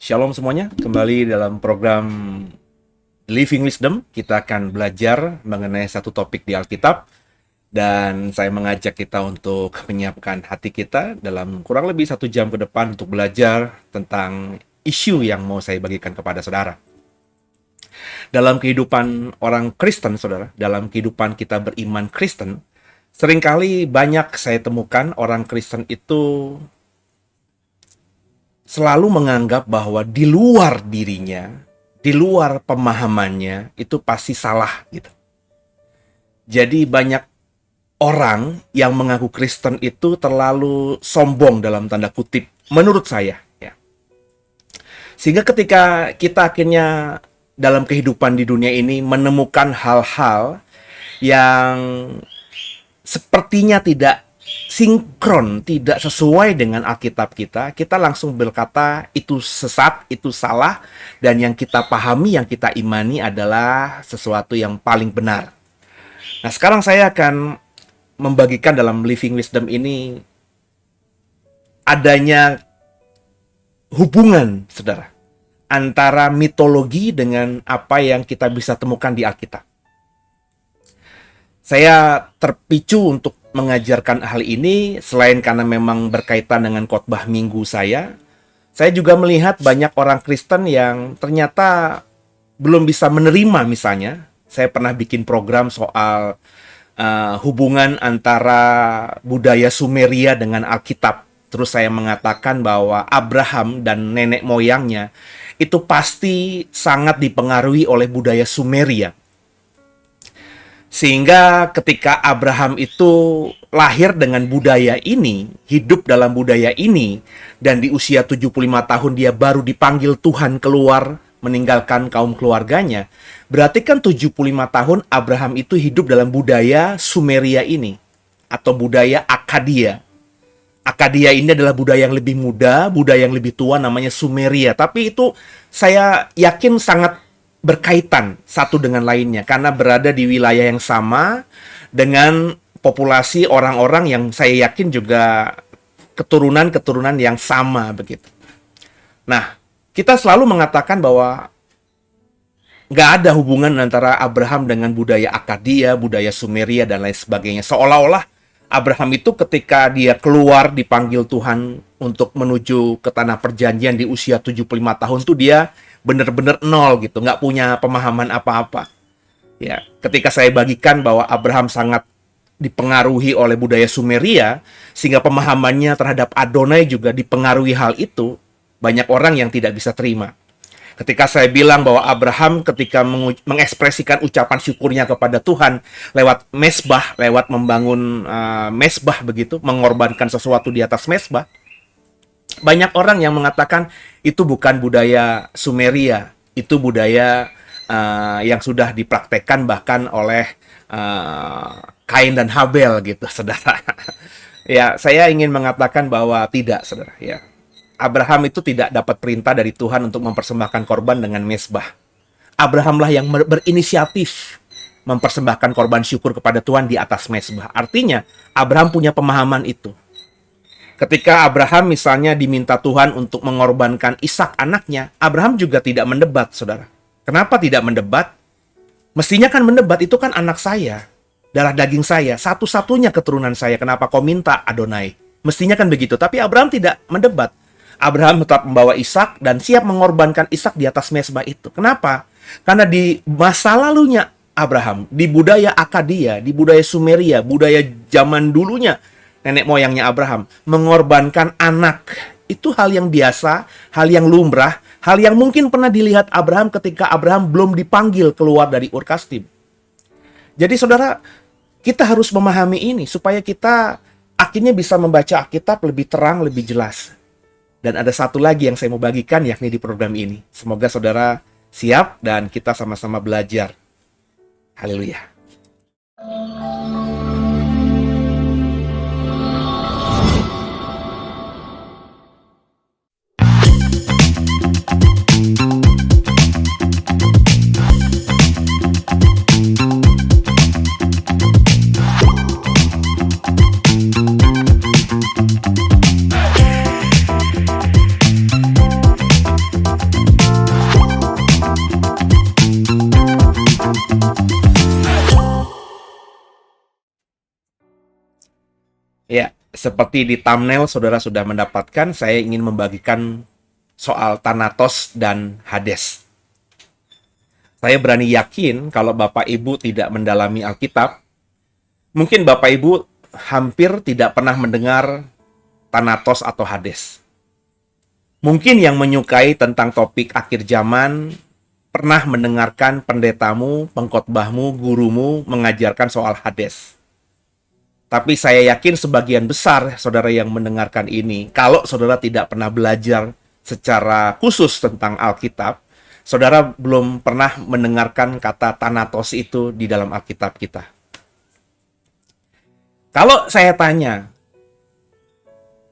Shalom semuanya, kembali dalam program Living Wisdom. Kita akan belajar mengenai satu topik di Alkitab. Dan saya mengajak kita untuk menyiapkan hati kita dalam kurang lebih 1 jam ke depan untuk belajar tentang isu yang mau saya bagikan kepada saudara. Dalam kehidupan orang Kristen, saudara, dalam kehidupan kita beriman Kristen, seringkali banyak saya temukan orang Kristen itu selalu menganggap bahwa di luar dirinya, di luar pemahamannya, itu pasti salah gitu. Jadi banyak orang yang mengaku Kristen itu terlalu sombong dalam tanda kutip, menurut saya. Ya. Sehingga ketika kita akhirnya dalam kehidupan di dunia ini menemukan hal-hal yang sepertinya tidak sinkron, tidak sesuai dengan Alkitab kita, kita langsung berkata itu sesat, itu salah, dan yang kita pahami, yang kita imani adalah sesuatu yang paling benar. Nah, sekarang saya akan membagikan dalam Living Wisdom ini adanya hubungan, saudara, antara mitologi dengan apa yang kita bisa temukan di Alkitab. Saya terpicu untuk mengajarkan hal ini selain karena memang berkaitan dengan khotbah minggu saya juga melihat banyak orang Kristen yang ternyata belum bisa menerima. Misalnya, saya pernah bikin program soal hubungan antara budaya Sumeria dengan Alkitab. Terus saya mengatakan bahwa Abraham dan nenek moyangnya itu pasti sangat dipengaruhi oleh budaya Sumeria. Sehingga ketika Abraham itu lahir dengan budaya ini, hidup dalam budaya ini, dan di usia 75 tahun dia baru dipanggil Tuhan keluar meninggalkan kaum keluarganya, berarti kan 75 tahun Abraham itu hidup dalam budaya Sumeria ini, atau budaya Akkadia. Akkadia ini adalah budaya yang lebih muda, budaya yang lebih tua, namanya Sumeria. Tapi itu saya yakin sangat berkaitan satu dengan lainnya karena berada di wilayah yang sama dengan populasi orang-orang yang saya yakin juga keturunan-keturunan yang sama begitu. Nah, kita selalu mengatakan bahwa nggak ada hubungan antara Abraham dengan budaya Akkadia, budaya Sumeria, dan lain sebagainya. Seolah-olah Abraham itu ketika dia keluar dipanggil Tuhan untuk menuju ke tanah perjanjian di usia 75 tahun tuh dia benar-benar nol gitu, nggak punya pemahaman apa-apa. Ya, ketika saya bagikan bahwa Abraham sangat dipengaruhi oleh budaya Sumeria, sehingga pemahamannya terhadap Adonai juga dipengaruhi hal itu, banyak orang yang tidak bisa terima. Ketika saya bilang bahwa Abraham ketika mengekspresikan ucapan syukurnya kepada Tuhan lewat mesbah, lewat membangun mesbah begitu, mengorbankan sesuatu di atas mesbah, banyak orang yang mengatakan itu bukan budaya Sumeria, itu budaya yang sudah dipraktekkan bahkan oleh Kain dan Habel gitu, saudara. Ya, saya ingin mengatakan bahwa tidak, saudara. Ya, Abraham itu tidak dapat perintah dari Tuhan untuk mempersembahkan korban dengan mesbah. Abrahamlah yang berinisiatif mempersembahkan korban syukur kepada Tuhan di atas mesbah. Artinya, Abraham punya pemahaman itu. Ketika Abraham misalnya diminta Tuhan untuk mengorbankan Ishak anaknya, Abraham juga tidak mendebat, saudara. Kenapa tidak mendebat? Mestinya kan mendebat, itu kan anak saya, darah daging saya, satu-satunya keturunan saya. Kenapa kau minta Adonai? Mestinya kan begitu. Tapi Abraham tidak mendebat. Abraham tetap membawa Ishak dan siap mengorbankan Ishak di atas mesbah itu. Kenapa? Karena di masa lalunya Abraham, di budaya Akkadia, di budaya Sumeria, budaya zaman dulunya, nenek moyangnya Abraham, mengorbankan anak. Itu hal yang biasa, hal yang lumrah, hal yang mungkin pernah dilihat Abraham ketika Abraham belum dipanggil keluar dari Ur Kasdim. Jadi saudara, kita harus memahami ini supaya kita akhirnya bisa membaca Alkitab lebih terang, lebih jelas. Dan ada satu lagi yang saya mau bagikan yakni di program ini. Semoga saudara siap dan kita sama-sama belajar. Haleluya. Ya, seperti di thumbnail saudara sudah mendapatkan, saya ingin membagikan soal Thanatos dan Hades. Saya berani yakin kalau Bapak Ibu tidak mendalami Alkitab, mungkin Bapak Ibu hampir tidak pernah mendengar Thanatos atau Hades. Mungkin yang menyukai tentang topik akhir zaman pernah mendengarkan pendetamu, pengkhotbahmu, gurumu mengajarkan soal Hades. Tapi saya yakin sebagian besar saudara yang mendengarkan ini, kalau saudara tidak pernah belajar secara khusus tentang Alkitab, saudara belum pernah mendengarkan kata Thanatos itu di dalam Alkitab kita. Kalau saya tanya,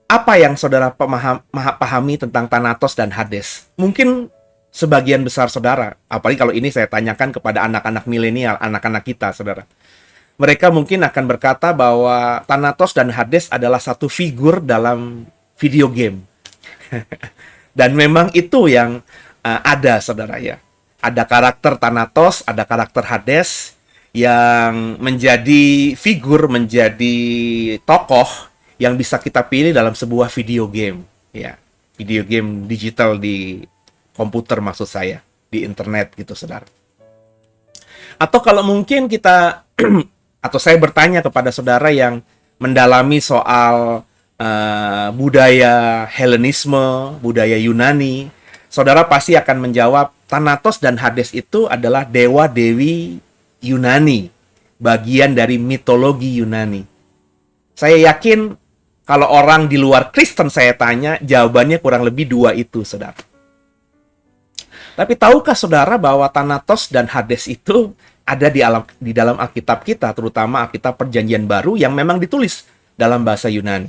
apa yang saudara pahami tentang Thanatos dan Hades? Mungkin sebagian besar saudara, apalagi kalau ini saya tanyakan kepada anak-anak milenial, anak-anak kita, saudara. Mereka mungkin akan berkata bahwa Thanatos dan Hades adalah satu figur dalam video game. Dan memang itu yang ada, saudara ya. Ada karakter Thanatos, ada karakter Hades yang menjadi figur, menjadi tokoh yang bisa kita pilih dalam sebuah video game. Ya, video game digital di komputer maksud saya, di internet gitu, saudara. Atau kalau mungkin kita atau saya bertanya kepada saudara yang mendalami soal budaya Helenisme, budaya Yunani, saudara pasti akan menjawab Thanatos dan Hades itu adalah dewa-dewi Yunani, bagian dari mitologi Yunani. Saya yakin kalau orang di luar Kristen saya tanya, jawabannya kurang lebih dua itu, saudara. Tapi tahukah saudara bahwa Thanatos dan Hades itu ada di dalam Alkitab kita, terutama Alkitab Perjanjian Baru yang memang ditulis dalam bahasa Yunani.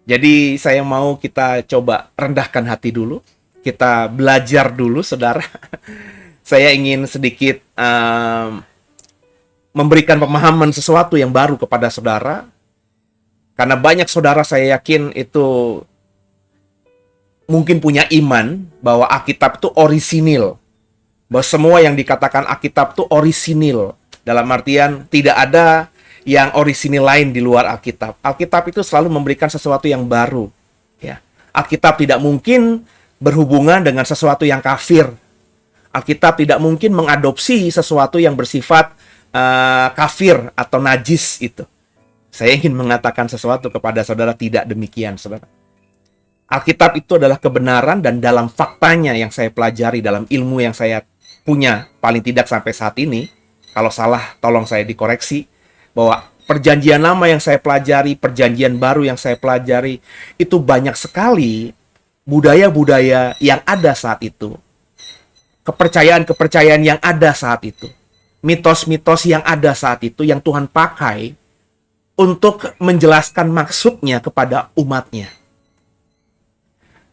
Jadi saya mau kita coba rendahkan hati dulu, kita belajar dulu, saudara. Saya ingin sedikit memberikan pemahaman sesuatu yang baru kepada saudara, karena banyak saudara saya yakin itu mungkin punya iman bahwa Alkitab itu orisinil, bahwa semua yang dikatakan Alkitab itu orisinil, dalam artian tidak ada yang orisinil lain di luar Alkitab. Alkitab itu selalu memberikan sesuatu yang baru. Ya. Alkitab tidak mungkin berhubungan dengan sesuatu yang kafir. Alkitab tidak mungkin mengadopsi sesuatu yang bersifat kafir atau najis itu. Saya ingin mengatakan sesuatu kepada saudara, tidak demikian, saudara. Alkitab itu adalah kebenaran, dan dalam faktanya yang saya pelajari, dalam ilmu yang saya punya, paling tidak sampai saat ini, kalau salah tolong saya dikoreksi, bahwa perjanjian lama yang saya pelajari, perjanjian baru yang saya pelajari, itu banyak sekali budaya-budaya yang ada saat itu, kepercayaan-kepercayaan yang ada saat itu, mitos-mitos yang ada saat itu, yang Tuhan pakai untuk menjelaskan maksudnya kepada umatnya.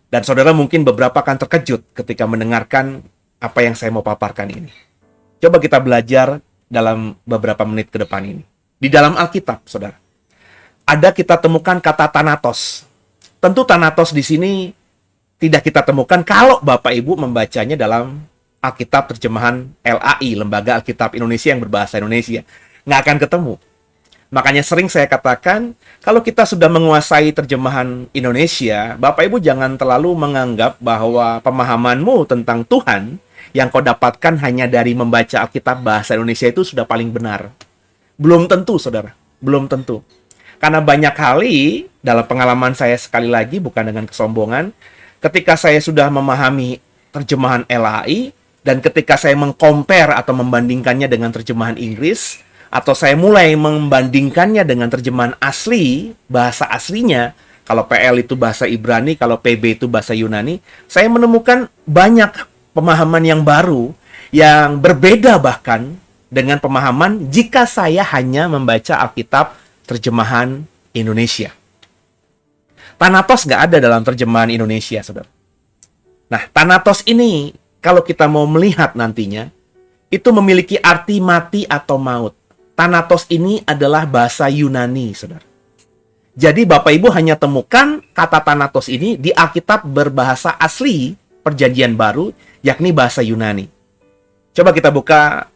Dan saudara mungkin beberapa akan terkejut ketika mendengarkan apa yang saya mau paparkan ini. Coba kita belajar dalam beberapa menit ke depan ini. Di dalam Alkitab, saudara, ada kita temukan kata Thanatos. Tentu Thanatos di sini tidak kita temukan kalau Bapak Ibu membacanya dalam Alkitab terjemahan LAI, Lembaga Alkitab Indonesia yang berbahasa Indonesia. Nggak akan ketemu. Makanya sering saya katakan, kalau kita sudah menguasai terjemahan Indonesia, Bapak Ibu jangan terlalu menganggap bahwa pemahamanmu tentang Tuhan yang kau dapatkan hanya dari membaca Alkitab bahasa Indonesia itu sudah paling benar. Belum tentu, saudara. Belum tentu. Karena banyak kali, dalam pengalaman saya sekali lagi, bukan dengan kesombongan, ketika saya sudah memahami terjemahan LAI, dan ketika saya meng-compare atau membandingkannya dengan terjemahan Inggris, atau saya mulai membandingkannya dengan terjemahan asli, bahasa aslinya, kalau PL itu bahasa Ibrani, kalau PB itu bahasa Yunani, saya menemukan banyak pemahaman yang baru, yang berbeda bahkan dengan pemahaman jika saya hanya membaca Alkitab terjemahan Indonesia. Thanatos nggak ada dalam terjemahan Indonesia, saudara. Nah, Thanatos ini, kalau kita mau melihat nantinya, itu memiliki arti mati atau maut. Thanatos ini adalah bahasa Yunani, saudara. Jadi Bapak Ibu hanya temukan kata Thanatos ini di Alkitab berbahasa asli Perjanjian Baru, yakni bahasa Yunani. Coba kita buka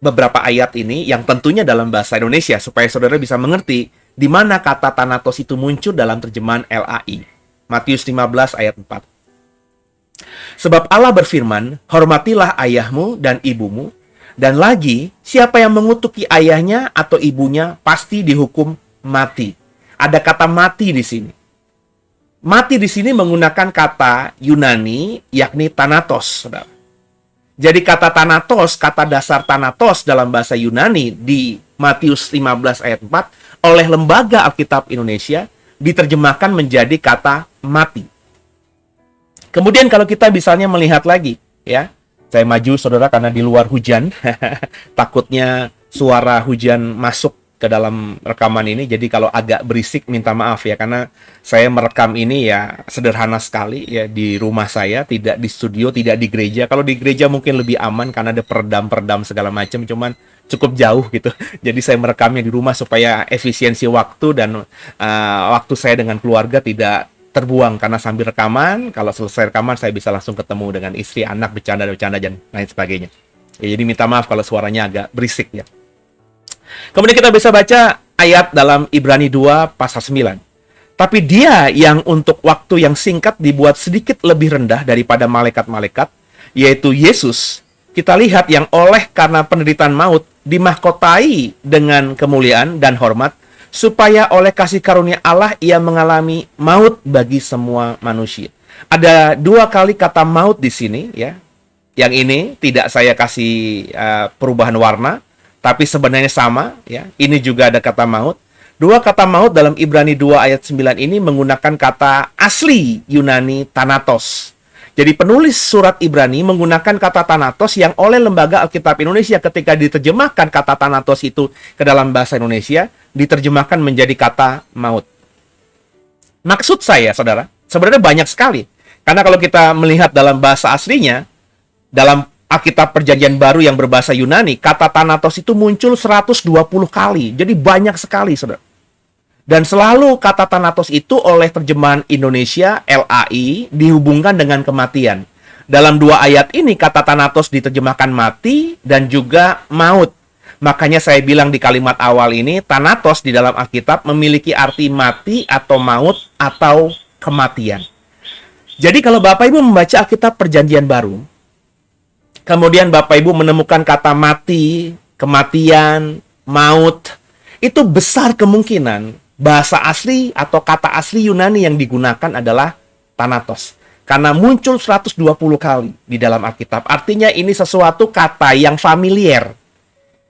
beberapa ayat ini yang tentunya dalam bahasa Indonesia supaya saudara bisa mengerti di mana kata Thanatos itu muncul dalam terjemahan LAI. Matius 15 ayat 4. Sebab Allah berfirman, hormatilah ayahmu dan ibumu, dan lagi, siapa yang mengutuki ayahnya atau ibunya pasti dihukum mati. Ada kata mati di sini. Mati di sini menggunakan kata Yunani, yakni Thanatos, saudara. Jadi kata Thanatos, kata dasar Thanatos dalam bahasa Yunani di Matius 15 ayat 4 oleh Lembaga Alkitab Indonesia diterjemahkan menjadi kata mati. Kemudian kalau kita misalnya melihat lagi, ya, saya maju saudara karena di luar hujan, takutnya suara hujan masuk ke dalam rekaman ini, jadi kalau agak berisik minta maaf ya, karena saya merekam ini ya sederhana sekali ya di rumah saya, tidak di studio, tidak di gereja. Kalau di gereja mungkin lebih aman karena ada peredam-peredam segala macam, cuman cukup jauh gitu. Jadi saya merekamnya di rumah supaya efisiensi waktu dan waktu saya dengan keluarga tidak terbuang, karena sambil rekaman, kalau selesai rekaman saya bisa langsung ketemu dengan istri, anak, bercanda-bercanda dan lain sebagainya. Ya, jadi minta maaf kalau suaranya agak berisik ya. Kemudian kita bisa baca ayat dalam Ibrani 2 pasal 9. Tapi dia yang untuk waktu yang singkat dibuat sedikit lebih rendah daripada malaikat-malaikat, yaitu Yesus, kita lihat yang oleh karena penderitaan maut dimahkotai dengan kemuliaan dan hormat, supaya oleh kasih karunia Allah ia mengalami maut bagi semua manusia. Ada dua kali kata maut di sini ya. Yang ini tidak saya kasih perubahan warna, tapi sebenarnya sama ya. Ini juga ada kata maut. Dua kata maut dalam Ibrani 2 ayat 9 ini menggunakan kata asli Yunani Thanatos. Jadi penulis surat Ibrani menggunakan kata Thanatos yang oleh Lembaga Alkitab Indonesia ketika diterjemahkan kata Thanatos itu ke dalam bahasa Indonesia, diterjemahkan menjadi kata maut. Maksud saya, saudara, sebenarnya banyak sekali. Karena kalau kita melihat dalam bahasa aslinya, dalam Alkitab Perjanjian Baru yang berbahasa Yunani, kata Thanatos itu muncul 120 kali. Jadi banyak sekali, saudara. Dan selalu kata Thanatos itu oleh terjemahan Indonesia, LAI, dihubungkan dengan kematian. Dalam dua ayat ini, kata Thanatos diterjemahkan mati dan juga maut. Makanya saya bilang di kalimat awal ini, Thanatos di dalam Alkitab memiliki arti mati atau maut atau kematian. Jadi kalau Bapak Ibu membaca Alkitab Perjanjian Baru, kemudian Bapak Ibu menemukan kata mati, kematian, maut, itu besar kemungkinan bahasa asli atau kata asli Yunani yang digunakan adalah Thanatos. Karena muncul 120 kali di dalam Alkitab. Artinya ini sesuatu kata yang familiar,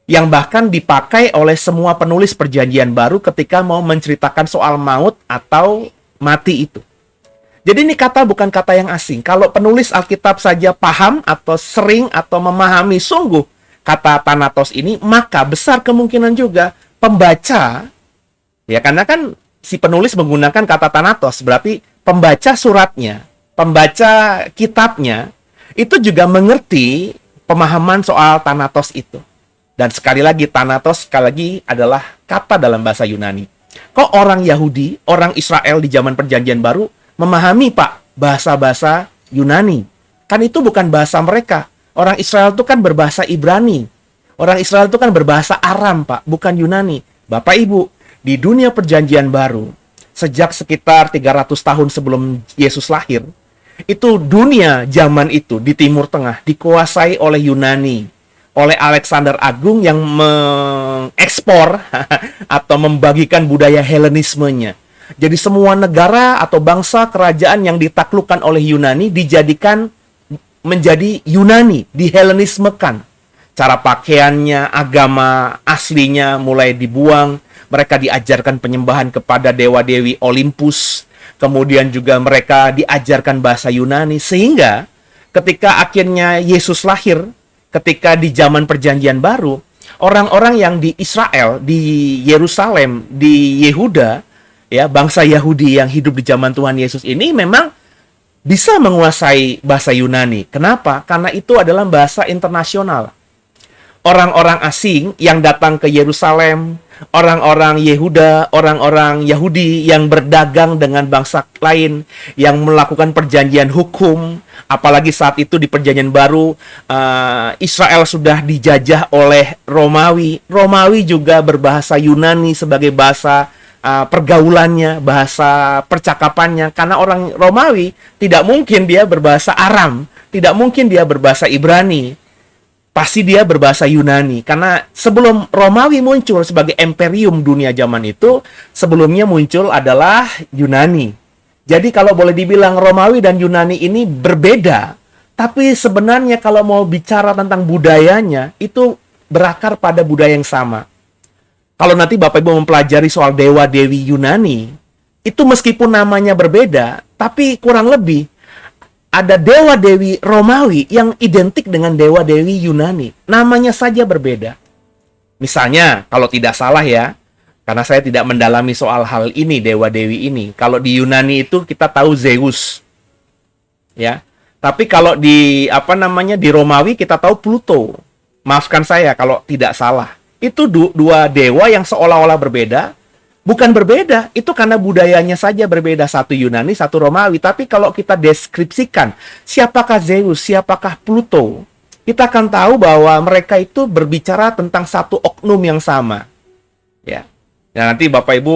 yang bahkan dipakai oleh semua penulis Perjanjian Baru ketika mau menceritakan soal maut atau mati itu. Jadi ini kata bukan kata yang asing. Kalau penulis Alkitab saja paham atau sering atau memahami sungguh kata Thanatos ini, maka besar kemungkinan juga pembaca, ya karena kan si penulis menggunakan kata Thanatos, berarti pembaca suratnya, pembaca kitabnya, itu juga mengerti pemahaman soal Thanatos itu. Dan sekali lagi, Thanatos sekali lagi adalah kata dalam bahasa Yunani. Kok orang Yahudi, orang Israel di zaman Perjanjian Baru memahami, Pak, bahasa-bahasa Yunani? Kan itu bukan bahasa mereka. Orang Israel itu kan berbahasa Ibrani. Orang Israel itu kan berbahasa Aram, Pak, bukan Yunani. Bapak Ibu, di dunia Perjanjian Baru, sejak sekitar 300 tahun sebelum Yesus lahir, itu dunia zaman itu di Timur Tengah dikuasai oleh Yunani, oleh Alexander Agung yang mengekspor atau membagikan budaya Helenismenya. Jadi semua negara atau bangsa kerajaan yang ditaklukkan oleh Yunani dijadikan menjadi Yunani, dihelenismekan. Cara pakaiannya, agama aslinya mulai dibuang. Mereka diajarkan penyembahan kepada dewa-dewi Olympus. Kemudian juga mereka diajarkan bahasa Yunani. Sehingga ketika akhirnya Yesus lahir, ketika di zaman Perjanjian Baru, orang-orang yang di Israel, di Yerusalem, di Yehuda, ya bangsa Yahudi yang hidup di zaman Tuhan Yesus ini memang bisa menguasai bahasa Yunani. Kenapa? Karena itu adalah bahasa internasional. Orang-orang asing yang datang ke Yerusalem, orang-orang Yehuda, orang-orang Yahudi yang berdagang dengan bangsa lain, yang melakukan perjanjian hukum, apalagi saat itu di Perjanjian Baru, Israel sudah dijajah oleh Romawi. Romawi juga berbahasa Yunani sebagai bahasa pergaulannya, bahasa percakapannya. Karena orang Romawi tidak mungkin dia berbahasa Aram, tidak mungkin dia berbahasa Ibrani, pasti dia berbahasa Yunani. Karena sebelum Romawi muncul sebagai imperium dunia zaman itu, sebelumnya muncul adalah Yunani. Jadi kalau boleh dibilang Romawi dan Yunani ini berbeda, tapi sebenarnya kalau mau bicara tentang budayanya, itu berakar pada budaya yang sama. Kalau nanti Bapak Ibu mempelajari soal dewa-dewi Yunani, itu meskipun namanya berbeda, tapi kurang lebih ada dewa-dewi Romawi yang identik dengan dewa-dewi Yunani. Namanya saja berbeda. Misalnya, kalau tidak salah ya, karena saya tidak mendalami soal hal ini, dewa-dewi ini. Kalau di Yunani itu kita tahu Zeus. Ya. Tapi kalau di di Romawi kita tahu Pluto. Maafkan saya kalau tidak salah. Itu dua dewa yang seolah-olah berbeda. Bukan berbeda, itu karena budayanya saja berbeda. Satu Yunani, satu Romawi. Tapi kalau kita deskripsikan siapakah Zeus, siapakah Pluto, kita akan tahu bahwa mereka itu berbicara tentang satu oknum yang sama. Ya. Nah, nanti Bapak Ibu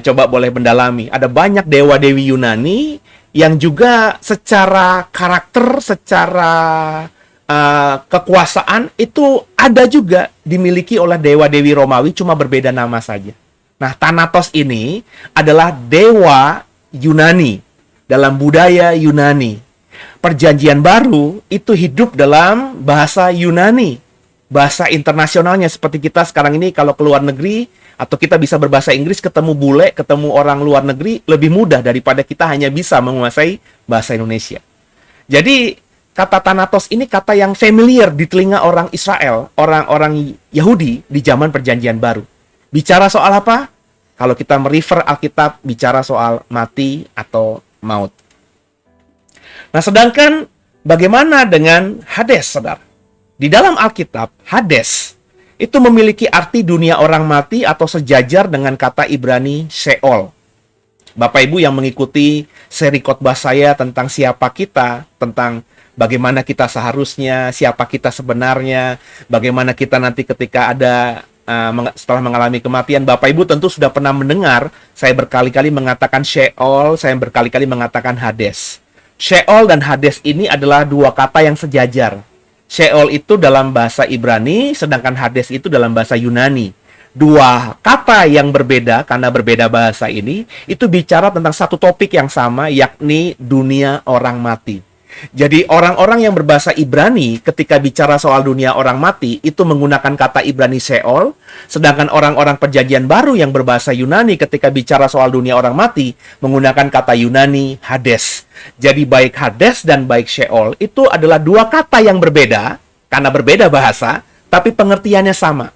coba boleh mendalami. Ada banyak dewa-dewi Yunani yang juga secara karakter, secara kekuasaan itu ada juga dimiliki oleh dewa-dewi Romawi, cuma berbeda nama saja. Nah, Thanatos ini adalah dewa Yunani dalam budaya Yunani. Perjanjian Baru itu hidup dalam bahasa Yunani, bahasa internasionalnya. Seperti kita sekarang ini kalau ke luar negeri atau kita bisa berbahasa Inggris, ketemu bule, ketemu orang luar negeri lebih mudah daripada kita hanya bisa menguasai bahasa Indonesia. Jadi kata Thanatos ini kata yang familiar di telinga orang Israel, orang-orang Yahudi di zaman Perjanjian Baru. Bicara soal apa? Kalau kita merefer Alkitab, bicara soal mati atau maut. Nah, sedangkan bagaimana dengan Hades, saudara? Di dalam Alkitab, Hades itu memiliki arti dunia orang mati atau sejajar dengan kata Ibrani Sheol. Bapak Ibu yang mengikuti seri khotbah saya tentang siapa kita, tentang bagaimana kita seharusnya, siapa kita sebenarnya, bagaimana kita nanti ketika ada setelah mengalami kematian. Bapak Ibu tentu sudah pernah mendengar saya berkali-kali mengatakan Sheol, saya berkali-kali mengatakan Hades. Sheol dan Hades ini adalah dua kata yang sejajar. Sheol itu dalam bahasa Ibrani, sedangkan Hades itu dalam bahasa Yunani. Dua kata yang berbeda, karena berbeda bahasa ini, itu bicara tentang satu topik yang sama, yakni dunia orang mati. Jadi orang-orang yang berbahasa Ibrani ketika bicara soal dunia orang mati itu menggunakan kata Ibrani Sheol, sedangkan orang-orang Perjanjian Baru yang berbahasa Yunani ketika bicara soal dunia orang mati menggunakan kata Yunani Hades. Jadi baik Hades dan baik Sheol itu adalah dua kata yang berbeda karena berbeda bahasa, tapi pengertiannya sama.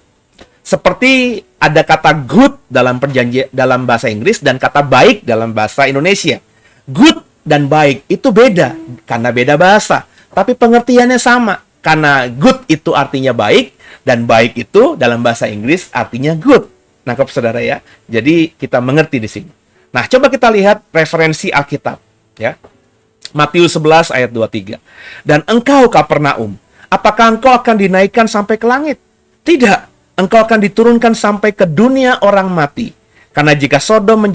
Seperti ada kata good dalam bahasa Inggris dan kata baik dalam bahasa Indonesia. Good dan baik itu beda karena beda bahasa, tapi pengertiannya sama karena good itu artinya baik dan baik itu dalam bahasa Inggris artinya good. Nangkep saudara ya? Jadi kita mengerti di sini. Nah, coba kita lihat referensi Alkitab ya. Matius 11 ayat 23. Dan engkau Kapernaum, apakah engkau akan dinaikkan sampai ke langit? Tidak, engkau akan diturunkan sampai ke dunia orang mati. Karena jika Sodom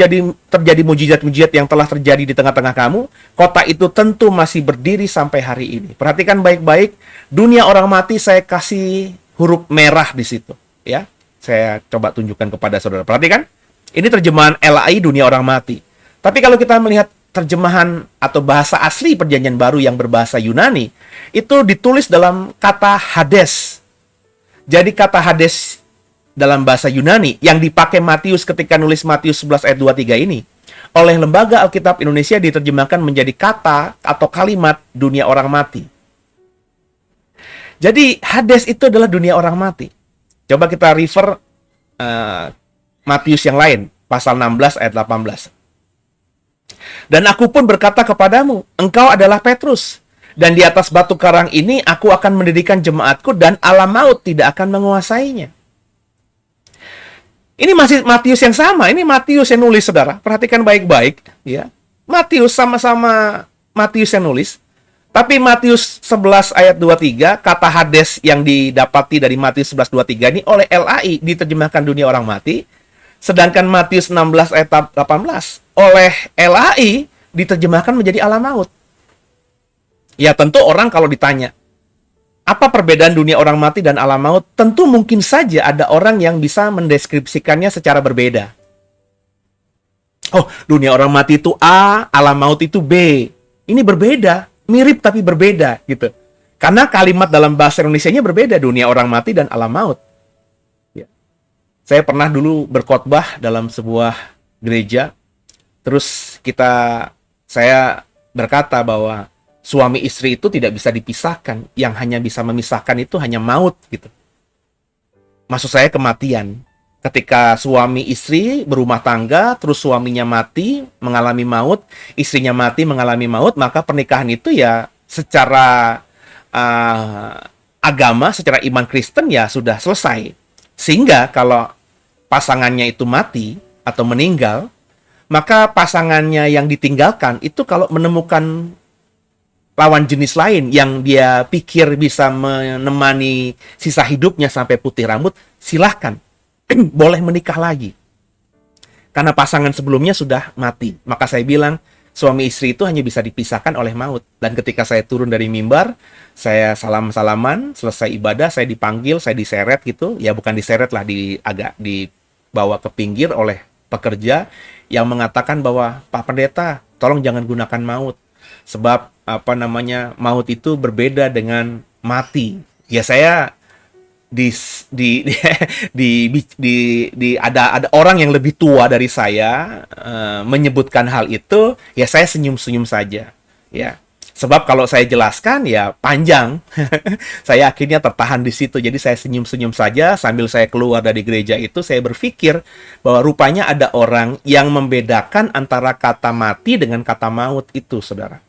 terjadi mujizat-mujizat yang telah terjadi di tengah-tengah kamu, kota itu tentu masih berdiri sampai hari ini. Perhatikan baik-baik, dunia orang mati saya kasih huruf merah di situ, ya. Saya coba tunjukkan kepada saudara. Perhatikan, ini terjemahan LAI dunia orang mati. Tapi kalau kita melihat terjemahan atau bahasa asli Perjanjian Baru yang berbahasa Yunani, itu ditulis dalam kata Hades. Jadi kata Hades dalam bahasa Yunani yang dipakai Matius ketika nulis Matius 11 ayat 23 ini oleh Lembaga Alkitab Indonesia diterjemahkan menjadi kata atau kalimat dunia orang mati. Jadi Hades itu adalah dunia orang mati. Coba kita refer Matius yang lain, pasal 16 ayat 18. Dan aku pun berkata kepadamu, engkau adalah Petrus, dan di atas batu karang ini aku akan mendirikan jemaatku dan alam maut tidak akan menguasainya. Ini masih Matius yang sama, ini Matius yang nulis, saudara. Perhatikan baik-baik, ya. Matius sama-sama Matius yang nulis. Tapi Matius 11 ayat 23, kata Hades yang didapati dari Matius 11 23 ini oleh LAI diterjemahkan dunia orang mati. Sedangkan Matius 16 ayat 18 oleh LAI diterjemahkan menjadi alam maut. Ya tentu orang kalau ditanya, apa perbedaan dunia orang mati dan alam maut? Tentu mungkin saja ada orang yang bisa mendeskripsikannya secara berbeda. Oh, dunia orang mati itu A, alam maut itu B. Ini berbeda, mirip tapi berbeda gitu. Karena kalimat dalam bahasa Indonesianya berbeda, dunia orang mati dan alam maut. Ya. Saya pernah dulu berkhotbah dalam sebuah gereja. Terus saya berkata bahwa suami istri itu tidak bisa dipisahkan. Yang hanya bisa memisahkan itu hanya maut gitu. Maksud saya kematian. Ketika suami istri berumah tangga, terus suaminya mati, mengalami maut, istrinya mati, mengalami maut, maka pernikahan itu ya secara agama, secara iman Kristen ya sudah selesai. Sehingga kalau pasangannya itu mati atau meninggal, maka pasangannya yang ditinggalkan itu kalau menemukan lawan jenis lain yang dia pikir bisa menemani sisa hidupnya sampai putih rambut, silahkan. Boleh menikah lagi. Karena pasangan sebelumnya sudah mati. Maka saya bilang, suami istri itu hanya bisa dipisahkan oleh maut. Dan ketika saya turun dari mimbar, saya salam-salaman, selesai ibadah, saya dipanggil, saya diseret gitu. Ya bukan diseret lah, agak dibawa ke pinggir oleh pekerja yang mengatakan bahwa, Pak Pendeta, tolong jangan gunakan maut. Sebab maut itu berbeda dengan mati. Ya saya ada orang yang lebih tua dari saya menyebutkan hal itu, ya saya senyum-senyum saja, ya. Sebab kalau saya jelaskan ya panjang. Saya akhirnya tertahan di situ. Jadi saya senyum-senyum saja sambil saya keluar dari gereja itu, saya berpikir bahwa rupanya ada orang yang membedakan antara kata mati dengan kata maut itu, Saudara.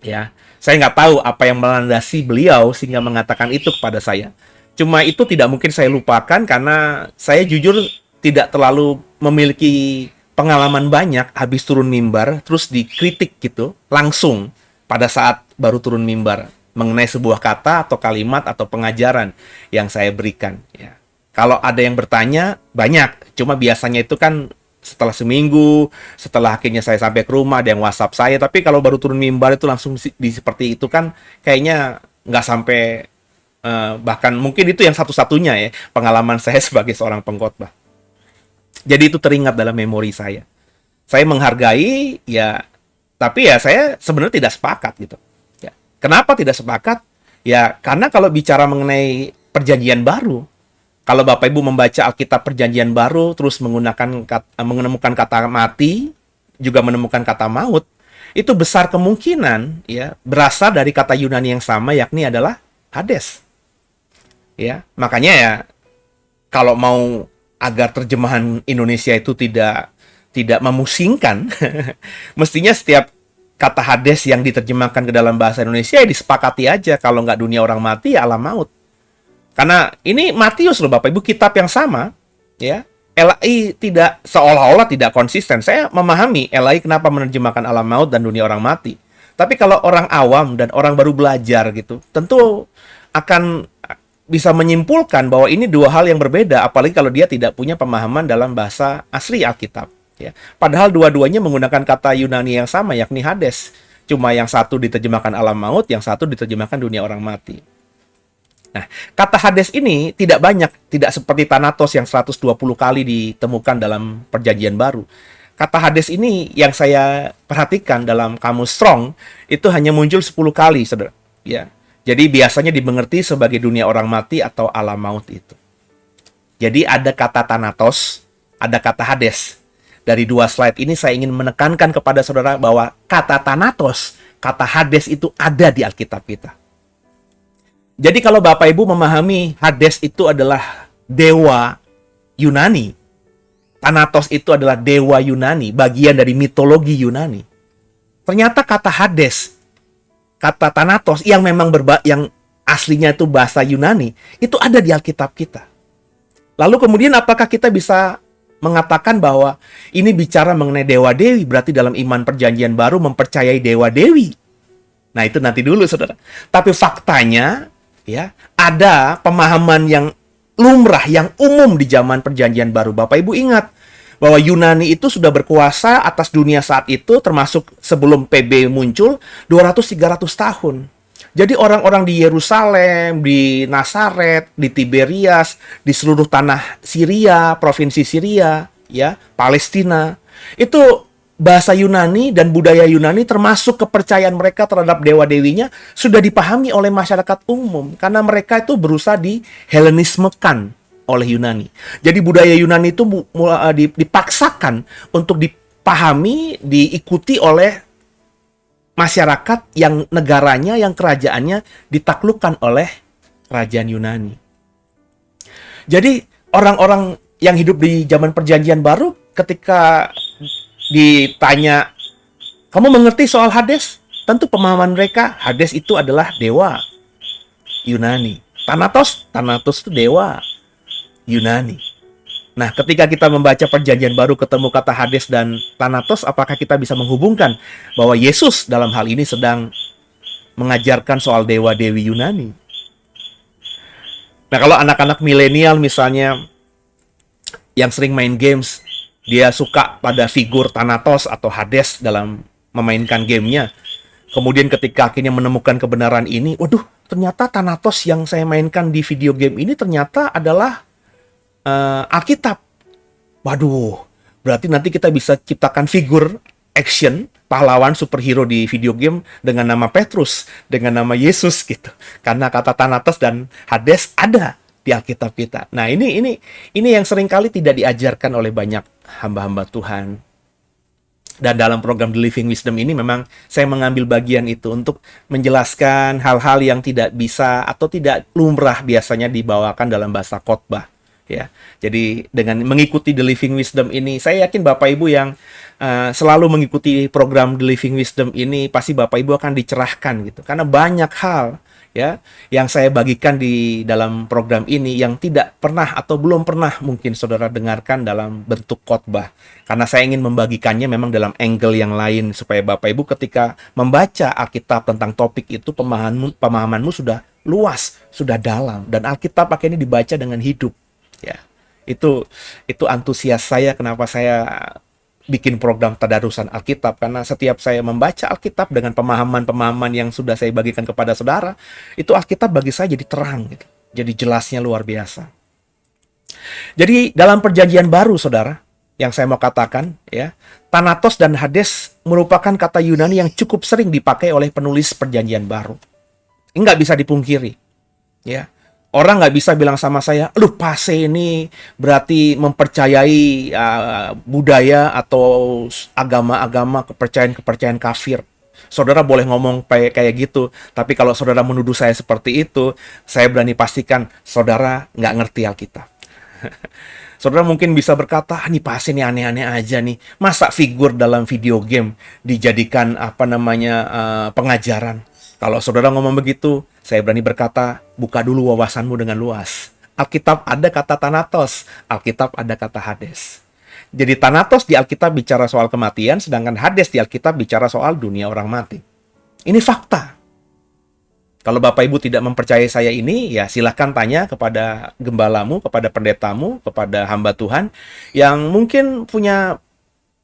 Ya, saya nggak tahu apa yang melandasi beliau sehingga mengatakan itu kepada saya. Cuma itu tidak mungkin saya lupakan karena saya jujur tidak terlalu memiliki pengalaman banyak habis turun mimbar terus dikritik gitu langsung pada saat baru turun mimbar mengenai sebuah kata atau kalimat atau pengajaran yang saya berikan. Ya. Kalau ada yang bertanya banyak, cuma biasanya itu kan setelah seminggu, setelah akhirnya saya sampai ke rumah ada yang WhatsApp saya. Tapi kalau baru turun mimbar itu langsung seperti itu kan kayaknya nggak sampai. Bahkan mungkin itu yang satu-satunya ya pengalaman saya sebagai seorang pengkhotbah. Jadi itu teringat dalam memori saya. Saya menghargai ya, tapi ya saya sebenarnya tidak sepakat gitu. Ya. Kenapa tidak sepakat? Ya karena kalau bicara mengenai perjanjian baru, kalau Bapak Ibu membaca Alkitab perjanjian baru terus menemukan kata mati, juga menemukan kata maut, itu besar kemungkinan ya berasal dari kata Yunani yang sama yakni adalah Hades. Ya, makanya ya kalau mau agar terjemahan Indonesia itu tidak memusingkan, mestinya setiap kata Hades yang diterjemahkan ke dalam bahasa Indonesia ya disepakati aja, kalau nggak dunia orang mati ya alam maut. Karena ini Matius loh Bapak Ibu, kitab yang sama, ya. LAI tidak seolah-olah tidak konsisten. Saya memahami LAI kenapa menerjemahkan alam maut dan dunia orang mati. Tapi kalau orang awam dan orang baru belajar gitu, tentu akan bisa menyimpulkan bahwa ini dua hal yang berbeda, apalagi kalau dia tidak punya pemahaman dalam bahasa asli Alkitab. Ya. Padahal dua-duanya menggunakan kata Yunani yang sama, yakni Hades. Cuma yang satu diterjemahkan alam maut, yang satu diterjemahkan dunia orang mati. Nah, kata Hades ini tidak banyak, tidak seperti Thanatos yang 120 kali ditemukan dalam perjanjian baru. Kata Hades ini yang saya perhatikan dalam kamus Strong, itu hanya muncul 10 kali, Saudara. Ya. Jadi biasanya dimengerti sebagai dunia orang mati atau alam maut itu. Jadi ada kata Thanatos, ada kata Hades. Dari dua slide ini saya ingin menekankan kepada saudara bahwa kata Thanatos, kata Hades itu ada di Alkitab kita. Jadi kalau Bapak Ibu memahami Hades itu adalah dewa Yunani, Thanatos itu adalah dewa Yunani, bagian dari mitologi Yunani. Ternyata kata Hades, kata Thanatos yang memang yang aslinya itu bahasa Yunani, itu ada di Alkitab kita. Lalu kemudian apakah kita bisa mengatakan bahwa ini bicara mengenai dewa-dewi, berarti dalam iman perjanjian baru mempercayai dewa-dewi? Nah, itu nanti dulu, saudara. Tapi faktanya, ya, ada pemahaman yang lumrah, yang umum di zaman Perjanjian Baru. Bapak Ibu ingat bahwa Yunani itu sudah berkuasa atas dunia saat itu, termasuk sebelum PB muncul, 200-300 tahun. Jadi orang-orang di Yerusalem, di Nazaret, di Tiberias, di seluruh tanah Syria, provinsi Syria, ya, Palestina, itu bahasa Yunani dan budaya Yunani, termasuk kepercayaan mereka terhadap dewa-dewinya, sudah dipahami oleh masyarakat umum karena mereka itu berusaha di-Helenismekan oleh Yunani. Jadi budaya Yunani itu dipaksakan untuk dipahami, diikuti oleh masyarakat yang negaranya, yang kerajaannya ditaklukkan oleh kerajaan Yunani. Jadi orang-orang yang hidup di zaman Perjanjian Baru ketika ditanya, kamu mengerti soal Hades? Tentu pemahaman mereka, Hades itu adalah dewa Yunani. Thanatos itu dewa Yunani. Nah, ketika kita membaca Perjanjian Baru ketemu kata Hades dan Thanatos, apakah kita bisa menghubungkan bahwa Yesus dalam hal ini sedang mengajarkan soal dewa-dewi Yunani? Nah, kalau anak-anak milenial misalnya yang sering main games, dia suka pada figur Thanatos atau Hades dalam memainkan gamenya. Kemudian ketika akhirnya menemukan kebenaran ini, waduh, ternyata Thanatos yang saya mainkan di video game ini ternyata adalah Alkitab. Waduh, berarti nanti kita bisa ciptakan figur action, pahlawan superhero di video game dengan nama Petrus, dengan nama Yesus gitu. Karena kata Thanatos dan Hades ada di Alkitab kita. Nah, ini yang seringkali tidak diajarkan oleh banyak hamba-hamba Tuhan. Dan dalam program The Living Wisdom ini memang saya mengambil bagian itu untuk menjelaskan hal-hal yang tidak bisa atau tidak lumrah biasanya dibawakan dalam bahasa khotbah. Ya, jadi dengan mengikuti The Living Wisdom ini, saya yakin Bapak Ibu yang selalu mengikuti program The Living Wisdom ini, pasti Bapak Ibu akan dicerahkan gitu. Karena banyak hal ya yang saya bagikan di dalam program ini yang tidak pernah atau belum pernah mungkin saudara dengarkan dalam bentuk khotbah. Karena saya ingin membagikannya memang dalam angle yang lain supaya Bapak Ibu ketika membaca Alkitab tentang topik itu pemahamanmu sudah luas, sudah dalam, dan Alkitab akhirnya dibaca dengan hidup. Ya, itu antusias saya kenapa saya bikin program tadarusan Alkitab, karena setiap saya membaca Alkitab dengan pemahaman-pemahaman yang sudah saya bagikan kepada saudara, itu Alkitab bagi saya jadi terang gitu. Jadi jelasnya luar biasa. Jadi dalam Perjanjian Baru saudara, yang saya mau katakan ya, Thanatos dan Hades merupakan kata Yunani yang cukup sering dipakai oleh penulis Perjanjian Baru. Ini nggak bisa dipungkiri. Ya. Orang nggak bisa bilang sama saya, lu pase ini berarti mempercayai budaya atau agama-agama, kepercayaan-kepercayaan kafir. Saudara boleh ngomong kayak gitu, tapi kalau saudara menuduh saya seperti itu, saya berani pastikan saudara nggak ngerti Alkitab. Saudara mungkin bisa berkata, nih pase ini aneh-aneh aja nih. Masa figur dalam video game dijadikan pengajaran? Kalau saudara ngomong begitu, saya berani berkata, buka dulu wawasanmu dengan luas. Alkitab ada kata Thanatos, Alkitab ada kata Hades. Jadi Thanatos di Alkitab bicara soal kematian, sedangkan Hades di Alkitab bicara soal dunia orang mati. Ini fakta. Kalau Bapak Ibu tidak mempercayai saya ini, ya silahkan tanya kepada gembalamu, kepada pendetamu, kepada hamba Tuhan, yang mungkin punya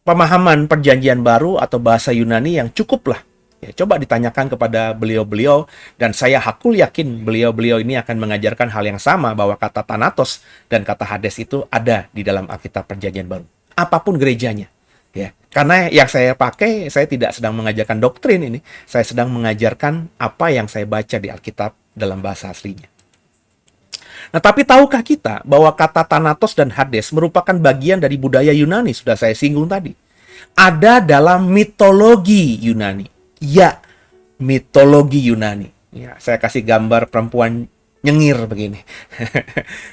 pemahaman Perjanjian Baru atau bahasa Yunani yang cukup lah. Ya, coba ditanyakan kepada beliau-beliau, dan saya hakul yakin beliau-beliau ini akan mengajarkan hal yang sama, bahwa kata Thanatos dan kata Hades itu ada di dalam Alkitab Perjanjian Baru. Apapun gerejanya. Ya, karena yang saya pakai, saya tidak sedang mengajarkan doktrin ini, saya sedang mengajarkan apa yang saya baca di Alkitab dalam bahasa aslinya. Nah, tapi tahukah kita bahwa kata Thanatos dan Hades merupakan bagian dari budaya Yunani, sudah saya singgung tadi. Ada dalam mitologi Yunani. Ya, mitologi Yunani. Ya, saya kasih gambar perempuan nyengir begini.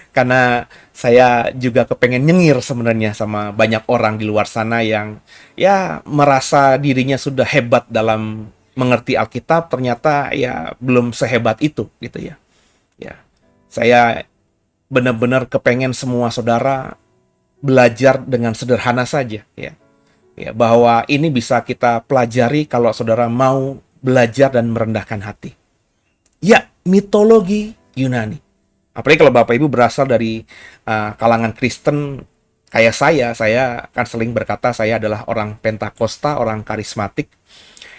Karena saya juga kepengen nyengir sebenarnya sama banyak orang di luar sana yang ya merasa dirinya sudah hebat dalam mengerti Alkitab, ternyata ya belum sehebat itu gitu ya. Ya. Saya benar-benar kepengen semua saudara belajar dengan sederhana saja ya. Ya, bahwa ini bisa kita pelajari kalau saudara mau belajar dan merendahkan hati. Ya, mitologi Yunani. Apalagi kalau Bapak Ibu berasal dari kalangan Kristen kayak saya kan sering berkata saya adalah orang Pentakosta, orang karismatik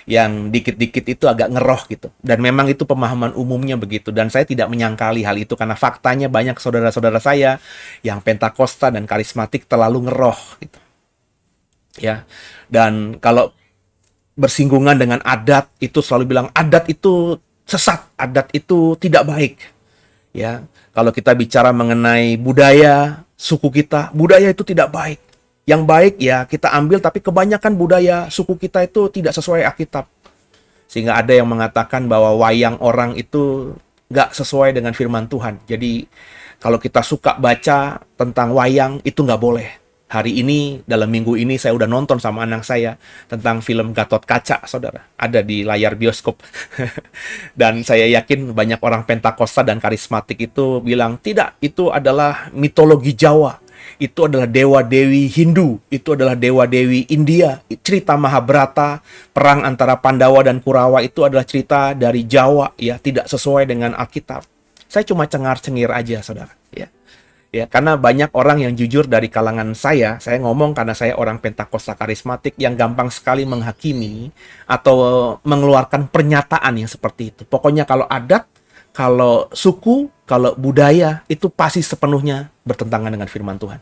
yang dikit-dikit itu agak ngeroh gitu. Dan memang itu pemahaman umumnya begitu. Dan saya tidak menyangkali hal itu karena faktanya banyak saudara-saudara saya yang Pentakosta dan karismatik terlalu ngeroh gitu. Ya. Dan kalau bersinggungan dengan adat itu selalu bilang adat itu sesat, adat itu tidak baik. Ya, kalau kita bicara mengenai budaya suku kita, budaya itu tidak baik. Yang baik ya kita ambil, tapi kebanyakan budaya suku kita itu tidak sesuai Alkitab. Sehingga ada yang mengatakan bahwa wayang orang itu nggak sesuai dengan firman Tuhan. Jadi kalau kita suka baca tentang wayang itu nggak boleh. Hari ini, dalam minggu ini saya udah nonton sama anak saya tentang film Gatot Kaca, saudara. Ada di layar bioskop. Dan saya yakin banyak orang Pentakosta dan karismatik itu bilang, tidak, itu adalah mitologi Jawa. Itu adalah dewa-dewi Hindu. Itu adalah dewa-dewi India. Cerita Mahabharata, perang antara Pandawa dan Kurawa itu adalah cerita dari Jawa, ya, tidak sesuai dengan Alkitab. Saya cuma cengar-cengir aja, saudara. Ya. Ya, karena banyak orang yang jujur dari kalangan saya ngomong karena saya orang Pentakosta karismatik yang gampang sekali menghakimi atau mengeluarkan pernyataan yang seperti itu. Pokoknya kalau adat, kalau suku, kalau budaya, itu pasti sepenuhnya bertentangan dengan firman Tuhan.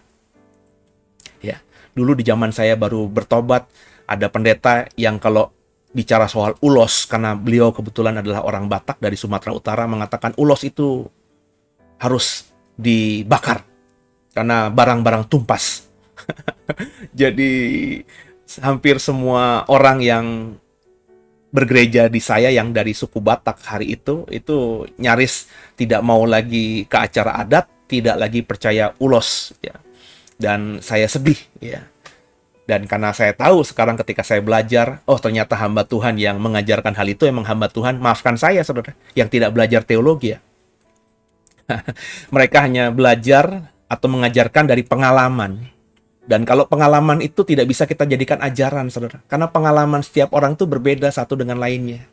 Ya, dulu di zaman saya baru bertobat, ada pendeta yang kalau bicara soal ulos, karena beliau kebetulan adalah orang Batak dari Sumatera Utara, mengatakan ulos itu harus dibakar karena barang-barang tumpas. Jadi hampir semua orang yang bergereja di saya yang dari suku Batak hari itu nyaris tidak mau lagi ke acara adat, tidak lagi percaya ulos ya. Dan saya sedih ya. Dan karena saya tahu sekarang ketika saya belajar, oh ternyata hamba Tuhan yang mengajarkan hal itu emang hamba Tuhan, maafkan saya saudara, yang tidak belajar teologi ya. Mereka hanya belajar atau mengajarkan dari pengalaman. Dan kalau pengalaman itu tidak bisa kita jadikan ajaran, saudara. Karena pengalaman setiap orang itu berbeda satu dengan lainnya.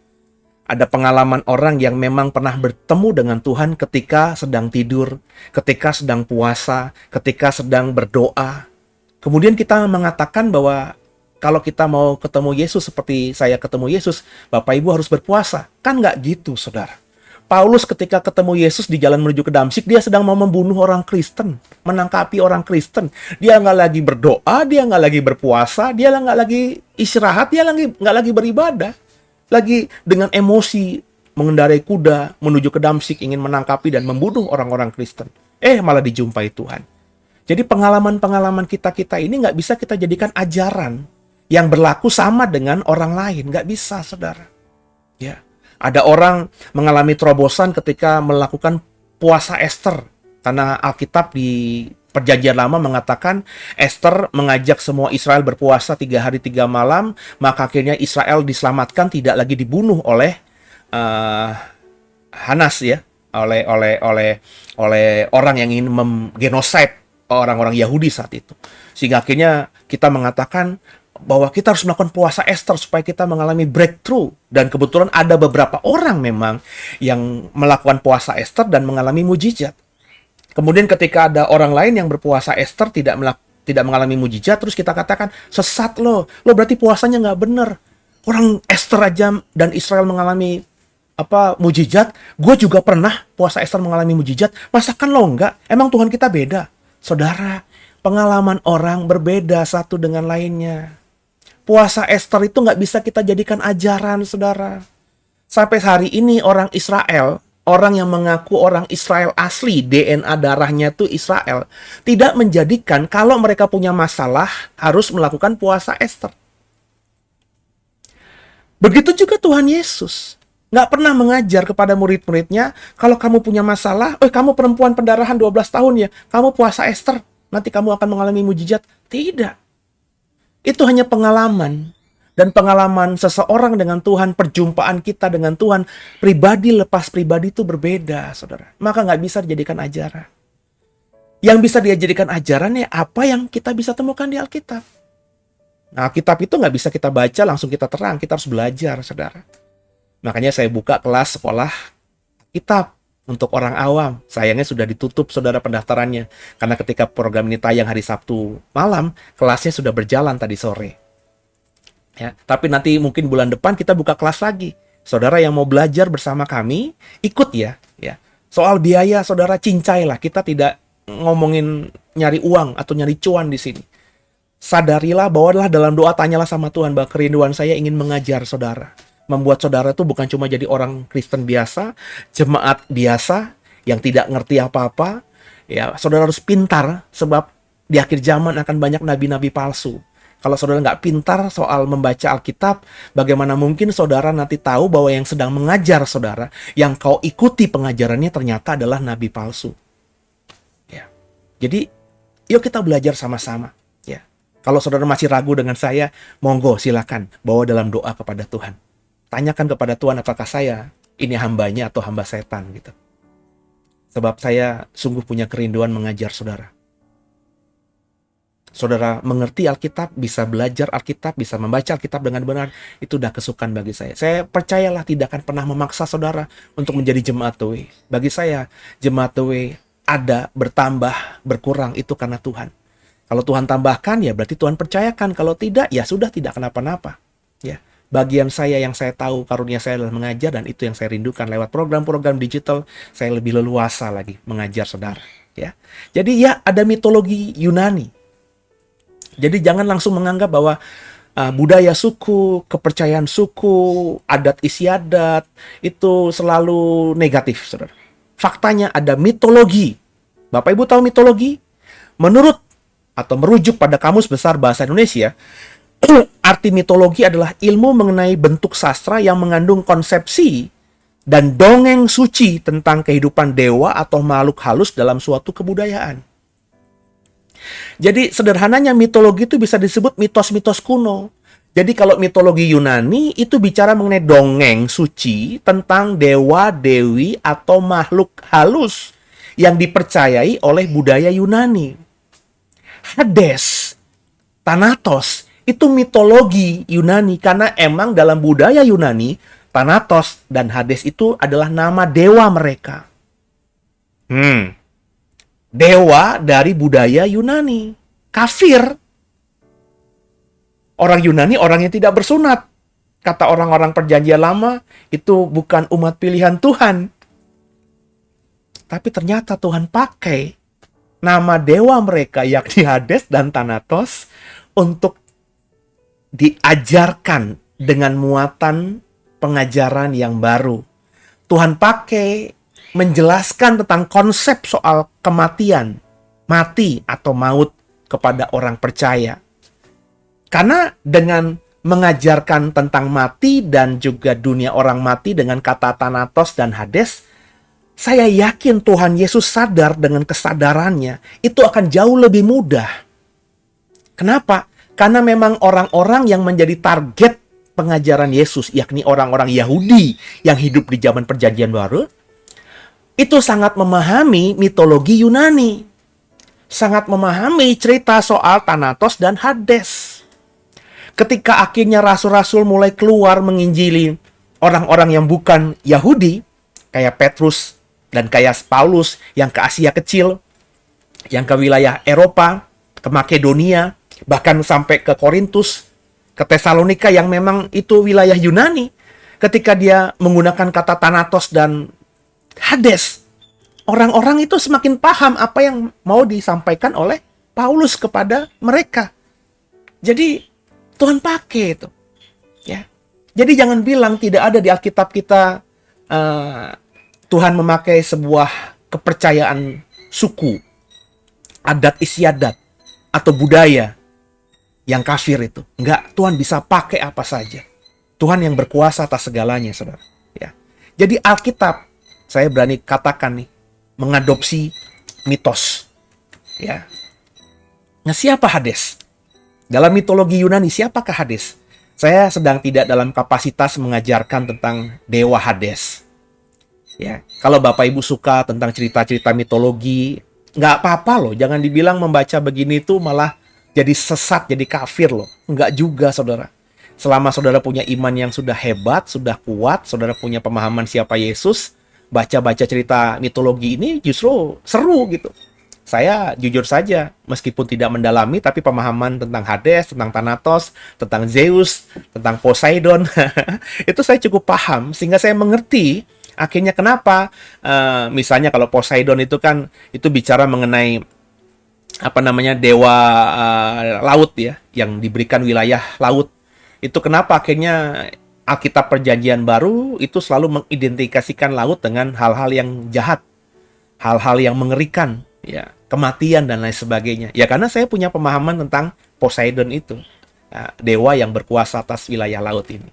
Ada pengalaman orang yang memang pernah bertemu dengan Tuhan ketika sedang tidur, ketika sedang puasa, ketika sedang berdoa. Kemudian kita mengatakan bahwa kalau kita mau ketemu Yesus seperti saya ketemu Yesus, Bapak Ibu harus berpuasa. Kan nggak gitu, saudara. Paulus ketika ketemu Yesus di jalan menuju ke Damsyik, dia sedang mau membunuh orang Kristen, menangkapi orang Kristen. Dia nggak lagi berdoa, dia nggak lagi berpuasa, dia nggak lagi istirahat, dia nggak lagi beribadah. Lagi dengan emosi mengendarai kuda menuju ke Damsyik, ingin menangkapi dan membunuh orang-orang Kristen. Malah dijumpai Tuhan. Jadi pengalaman-pengalaman kita ini nggak bisa kita jadikan ajaran yang berlaku sama dengan orang lain. Nggak bisa, saudara. Ya. Ada orang mengalami terobosan ketika melakukan puasa Ester. Karena Alkitab di Perjanjian Lama mengatakan Ester mengajak semua Israel berpuasa 3 hari 3 malam. Maka akhirnya Israel diselamatkan, tidak lagi dibunuh oleh Hanas ya. Oleh orang yang ingin menggenosida orang-orang Yahudi saat itu. Sehingga akhirnya kita mengatakan bahwa kita harus melakukan puasa Ester supaya kita mengalami breakthrough. Dan kebetulan ada beberapa orang memang yang melakukan puasa Ester dan mengalami mujizat. Kemudian ketika ada orang lain yang berpuasa Ester tidak mengalami mujizat, terus kita katakan, sesat lo berarti puasanya nggak bener. Orang Ester aja dan Israel mengalami mujizat, gue juga pernah puasa Ester mengalami mujizat, masakan lo nggak? Emang Tuhan kita beda? Saudara, pengalaman orang berbeda satu dengan lainnya. Puasa Ester itu nggak bisa kita jadikan ajaran, saudara. Sampai hari ini orang Israel, orang yang mengaku orang Israel asli, DNA darahnya itu Israel, tidak menjadikan kalau mereka punya masalah harus melakukan puasa Ester. Begitu juga Tuhan Yesus. Nggak pernah mengajar kepada murid-muridnya, kalau kamu punya masalah, kamu perempuan pendarahan 12 tahun ya, kamu puasa Ester, nanti kamu akan mengalami mujizat. Tidak. Itu hanya pengalaman. Dan pengalaman seseorang dengan Tuhan, perjumpaan kita dengan Tuhan, pribadi lepas pribadi itu berbeda, saudara. Maka nggak bisa dijadikan ajaran. Yang bisa dijadikan ajaran ya apa yang kita bisa temukan di Alkitab. Nah, Alkitab itu nggak bisa kita baca langsung kita terang. Kita harus belajar, saudara. Makanya saya buka kelas sekolah Alkitab. Untuk orang awam, sayangnya sudah ditutup saudara pendaftarannya. Karena ketika program ini tayang hari Sabtu malam, kelasnya sudah berjalan tadi sore. Ya, tapi nanti mungkin bulan depan kita buka kelas lagi. Saudara yang mau belajar bersama kami, ikut ya. Soal biaya, saudara cincailah. Kita tidak ngomongin nyari uang atau nyari cuan di sini. Sadarilah bahwa dalam doa tanyalah sama Tuhan bahwa kerinduan saya ingin mengajar saudara. Membuat saudara itu bukan cuma jadi orang Kristen biasa, jemaat biasa yang tidak ngerti apa-apa. Ya, saudara harus pintar sebab di akhir zaman akan banyak nabi-nabi palsu. Kalau saudara nggak pintar soal membaca Alkitab, bagaimana mungkin saudara nanti tahu bahwa yang sedang mengajar saudara, yang kau ikuti pengajarannya ternyata adalah nabi palsu. Ya. Jadi, yuk kita belajar sama-sama. Ya. Kalau saudara masih ragu dengan saya, monggo silakan bawa dalam doa kepada Tuhan. Tanyakan kepada Tuhan apakah saya ini hambanya atau hamba setan gitu. Sebab saya sungguh punya kerinduan mengajar saudara. Saudara mengerti Alkitab, bisa belajar Alkitab, bisa membaca Alkitab dengan benar, itu udah kesukaan bagi saya. Saya percayalah tidak akan pernah memaksa saudara untuk menjadi jemaat The Way. Bagi saya, jemaat The Way ada, bertambah, berkurang, itu karena Tuhan. Kalau Tuhan tambahkan, ya berarti Tuhan percayakan. Kalau tidak, ya sudah tidak kenapa-napa. Ya. Bagian saya yang saya tahu, karunia saya adalah mengajar, dan itu yang saya rindukan. Lewat program-program digital, saya lebih leluasa lagi mengajar saudara. Ya. Jadi ya ada mitologi Yunani. Jadi jangan langsung menganggap bahwa budaya suku, kepercayaan suku, adat istiadat, itu selalu negatif, saudara. Faktanya ada mitologi. Bapak Ibu tahu mitologi? Menurut atau merujuk pada Kamus Besar Bahasa Indonesia, arti mitologi adalah ilmu mengenai bentuk sastra yang mengandung konsepsi dan dongeng suci tentang kehidupan dewa atau makhluk halus dalam suatu kebudayaan. Jadi sederhananya mitologi itu bisa disebut mitos-mitos kuno. Jadi kalau mitologi Yunani itu bicara mengenai dongeng suci tentang dewa, dewi atau makhluk halus yang dipercayai oleh budaya Yunani. Hades, Thanatos, itu mitologi Yunani karena emang dalam budaya Yunani, Thanatos dan Hades itu adalah nama dewa mereka. Dewa dari budaya Yunani. Kafir. Orang Yunani orang yang tidak bersunat. Kata orang-orang perjanjian lama, itu bukan umat pilihan Tuhan. Tapi ternyata Tuhan pakai nama dewa mereka, yakni Hades dan Thanatos, untuk diajarkan dengan muatan pengajaran yang baru. Tuhan pakai menjelaskan tentang konsep soal kematian, mati atau maut kepada orang percaya. Karena dengan mengajarkan tentang mati dan juga dunia orang mati dengan kata Thanatos dan Hades, saya yakin Tuhan Yesus sadar dengan kesadarannya, itu akan jauh lebih mudah. Kenapa? Karena memang orang-orang yang menjadi target pengajaran Yesus, yakni orang-orang Yahudi yang hidup di zaman Perjanjian Baru, itu sangat memahami mitologi Yunani. Sangat memahami cerita soal Thanatos dan Hades. Ketika akhirnya rasul-rasul mulai keluar menginjili orang-orang yang bukan Yahudi, kayak Petrus dan kayak Paulus yang ke Asia Kecil, yang ke wilayah Eropa, ke Makedonia, bahkan sampai ke Korintus, ke Tesalonika yang memang itu wilayah Yunani. Ketika dia menggunakan kata Thanatos dan Hades, orang-orang itu semakin paham apa yang mau disampaikan oleh Paulus kepada mereka. Jadi Tuhan pakai itu, ya. Jadi jangan bilang tidak ada di Alkitab kita Tuhan memakai sebuah kepercayaan suku, adat istiadat atau budaya yang kafir itu. Enggak, Tuhan bisa pakai apa saja. Tuhan yang berkuasa atas segalanya, saudara. Ya. Jadi Alkitab, saya berani katakan nih, mengadopsi mitos. Ya. Nah, siapa Hades? Dalam mitologi Yunani, siapakah Hades? Saya sedang tidak dalam kapasitas mengajarkan tentang dewa Hades. Ya, kalau Bapak Ibu suka tentang cerita-cerita mitologi, nggak apa-apa loh. Jangan dibilang membaca begini tuh malah jadi sesat, jadi kafir loh. Nggak juga, saudara. Selama saudara punya iman yang sudah hebat, sudah kuat, saudara punya pemahaman siapa Yesus, baca-baca cerita mitologi ini justru seru gitu. Saya jujur saja, meskipun tidak mendalami, tapi pemahaman tentang Hades, tentang Thanatos, tentang Zeus, tentang Poseidon, itu saya cukup paham, sehingga saya mengerti akhirnya kenapa, misalnya kalau Poseidon itu kan, itu bicara mengenai, apa namanya, dewa laut ya, yang diberikan wilayah laut. Itu kenapa akhirnya Alkitab Perjanjian Baru itu selalu mengidentifikasikan laut dengan hal-hal yang jahat, hal-hal yang mengerikan, ya, kematian dan lain sebagainya. Ya karena saya punya pemahaman tentang Poseidon itu, ya, dewa yang berkuasa atas wilayah laut ini.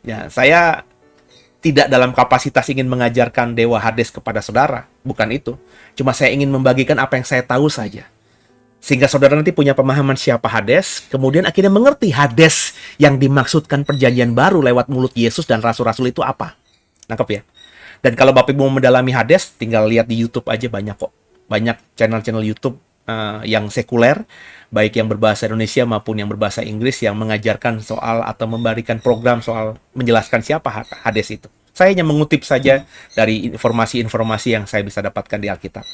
Ya, saya tidak dalam kapasitas ingin mengajarkan dewa Hades kepada saudara, bukan itu. Cuma saya ingin membagikan apa yang saya tahu saja. Sehingga saudara nanti punya pemahaman siapa Hades, kemudian akhirnya mengerti Hades yang dimaksudkan Perjanjian Baru lewat mulut Yesus dan rasul-rasul itu apa. Nangkep ya? Dan kalau Bapak Ibu mau mendalami Hades, tinggal lihat di YouTube aja, banyak kok. Banyak channel-channel YouTube yang sekuler, baik yang berbahasa Indonesia maupun yang berbahasa Inggris, yang mengajarkan soal atau memberikan program soal menjelaskan siapa Hades itu. Saya hanya mengutip saja dari informasi-informasi yang saya bisa dapatkan di Alkitab.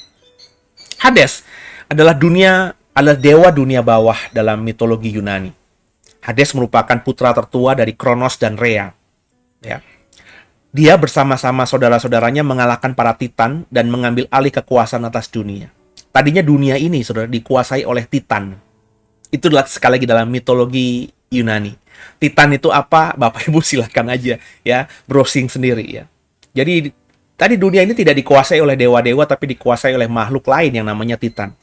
Hades adalah dewa dunia bawah dalam mitologi Yunani. Hades merupakan putra tertua dari Kronos dan Rhea. Ya. Dia bersama-sama saudara-saudaranya mengalahkan para Titan dan mengambil alih kekuasaan atas dunia. Tadinya dunia ini, saudara, dikuasai oleh Titan. Itu adalah sekali lagi dalam mitologi Yunani. Titan itu apa? Bapak Ibu silakan aja ya, browsing sendiri ya. Jadi tadi dunia ini tidak dikuasai oleh dewa-dewa, tapi dikuasai oleh makhluk lain yang namanya Titan.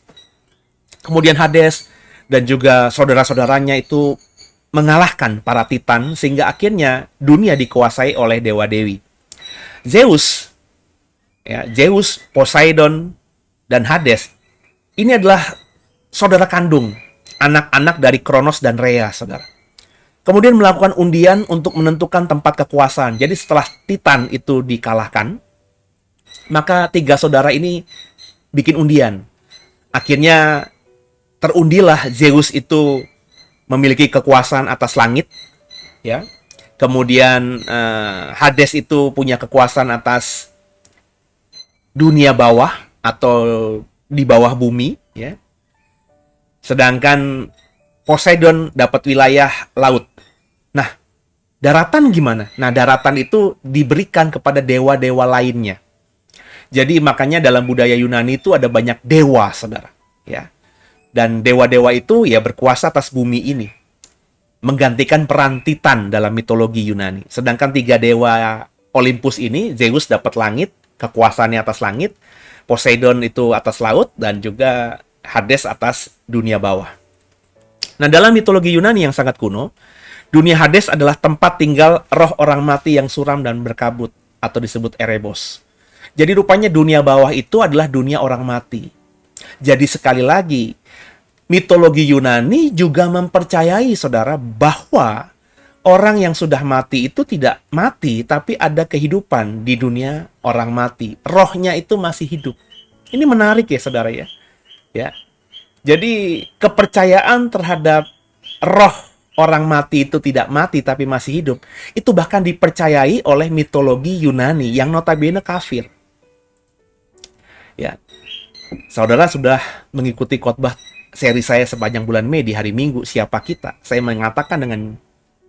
Kemudian Hades dan juga saudara-saudaranya itu mengalahkan para Titan, sehingga akhirnya dunia dikuasai oleh dewa-dewi. Zeus, ya, Zeus, Poseidon, dan Hades, ini adalah saudara kandung, anak-anak dari Kronos dan Rhea, saudara. Kemudian melakukan undian untuk menentukan tempat kekuasaan. Jadi setelah Titan itu dikalahkan, maka tiga saudara ini bikin undian. Akhirnya terundilah Zeus itu memiliki kekuasaan atas langit, ya. Kemudian Hades itu punya kekuasaan atas dunia bawah atau di bawah bumi, ya. Sedangkan Poseidon dapat wilayah laut. Nah, daratan gimana? Nah, daratan itu diberikan kepada dewa-dewa lainnya. Jadi makanya dalam budaya Yunani itu ada banyak dewa, saudara, ya. Dan dewa-dewa itu ya berkuasa atas bumi ini, menggantikan peran Titan dalam mitologi Yunani. Sedangkan tiga dewa Olympus ini, Zeus dapat langit, kekuasaannya atas langit, Poseidon itu atas laut, dan juga Hades atas dunia bawah. Nah, dalam mitologi Yunani yang sangat kuno, dunia Hades adalah tempat tinggal roh orang mati yang suram dan berkabut, atau disebut Erebos. Jadi rupanya dunia bawah itu adalah dunia orang mati. Jadi sekali lagi, mitologi Yunani juga mempercayai, saudara, bahwa orang yang sudah mati itu tidak mati, tapi ada kehidupan di dunia orang mati. Rohnya itu masih hidup. Ini menarik ya, saudara ya. Ya. Jadi kepercayaan terhadap roh orang mati itu tidak mati tapi masih hidup, itu bahkan dipercayai oleh mitologi Yunani yang notabene kafir. Ya. Saudara sudah mengikuti khotbah seri saya sepanjang bulan Mei di hari Minggu, Siapa Kita. Saya mengatakan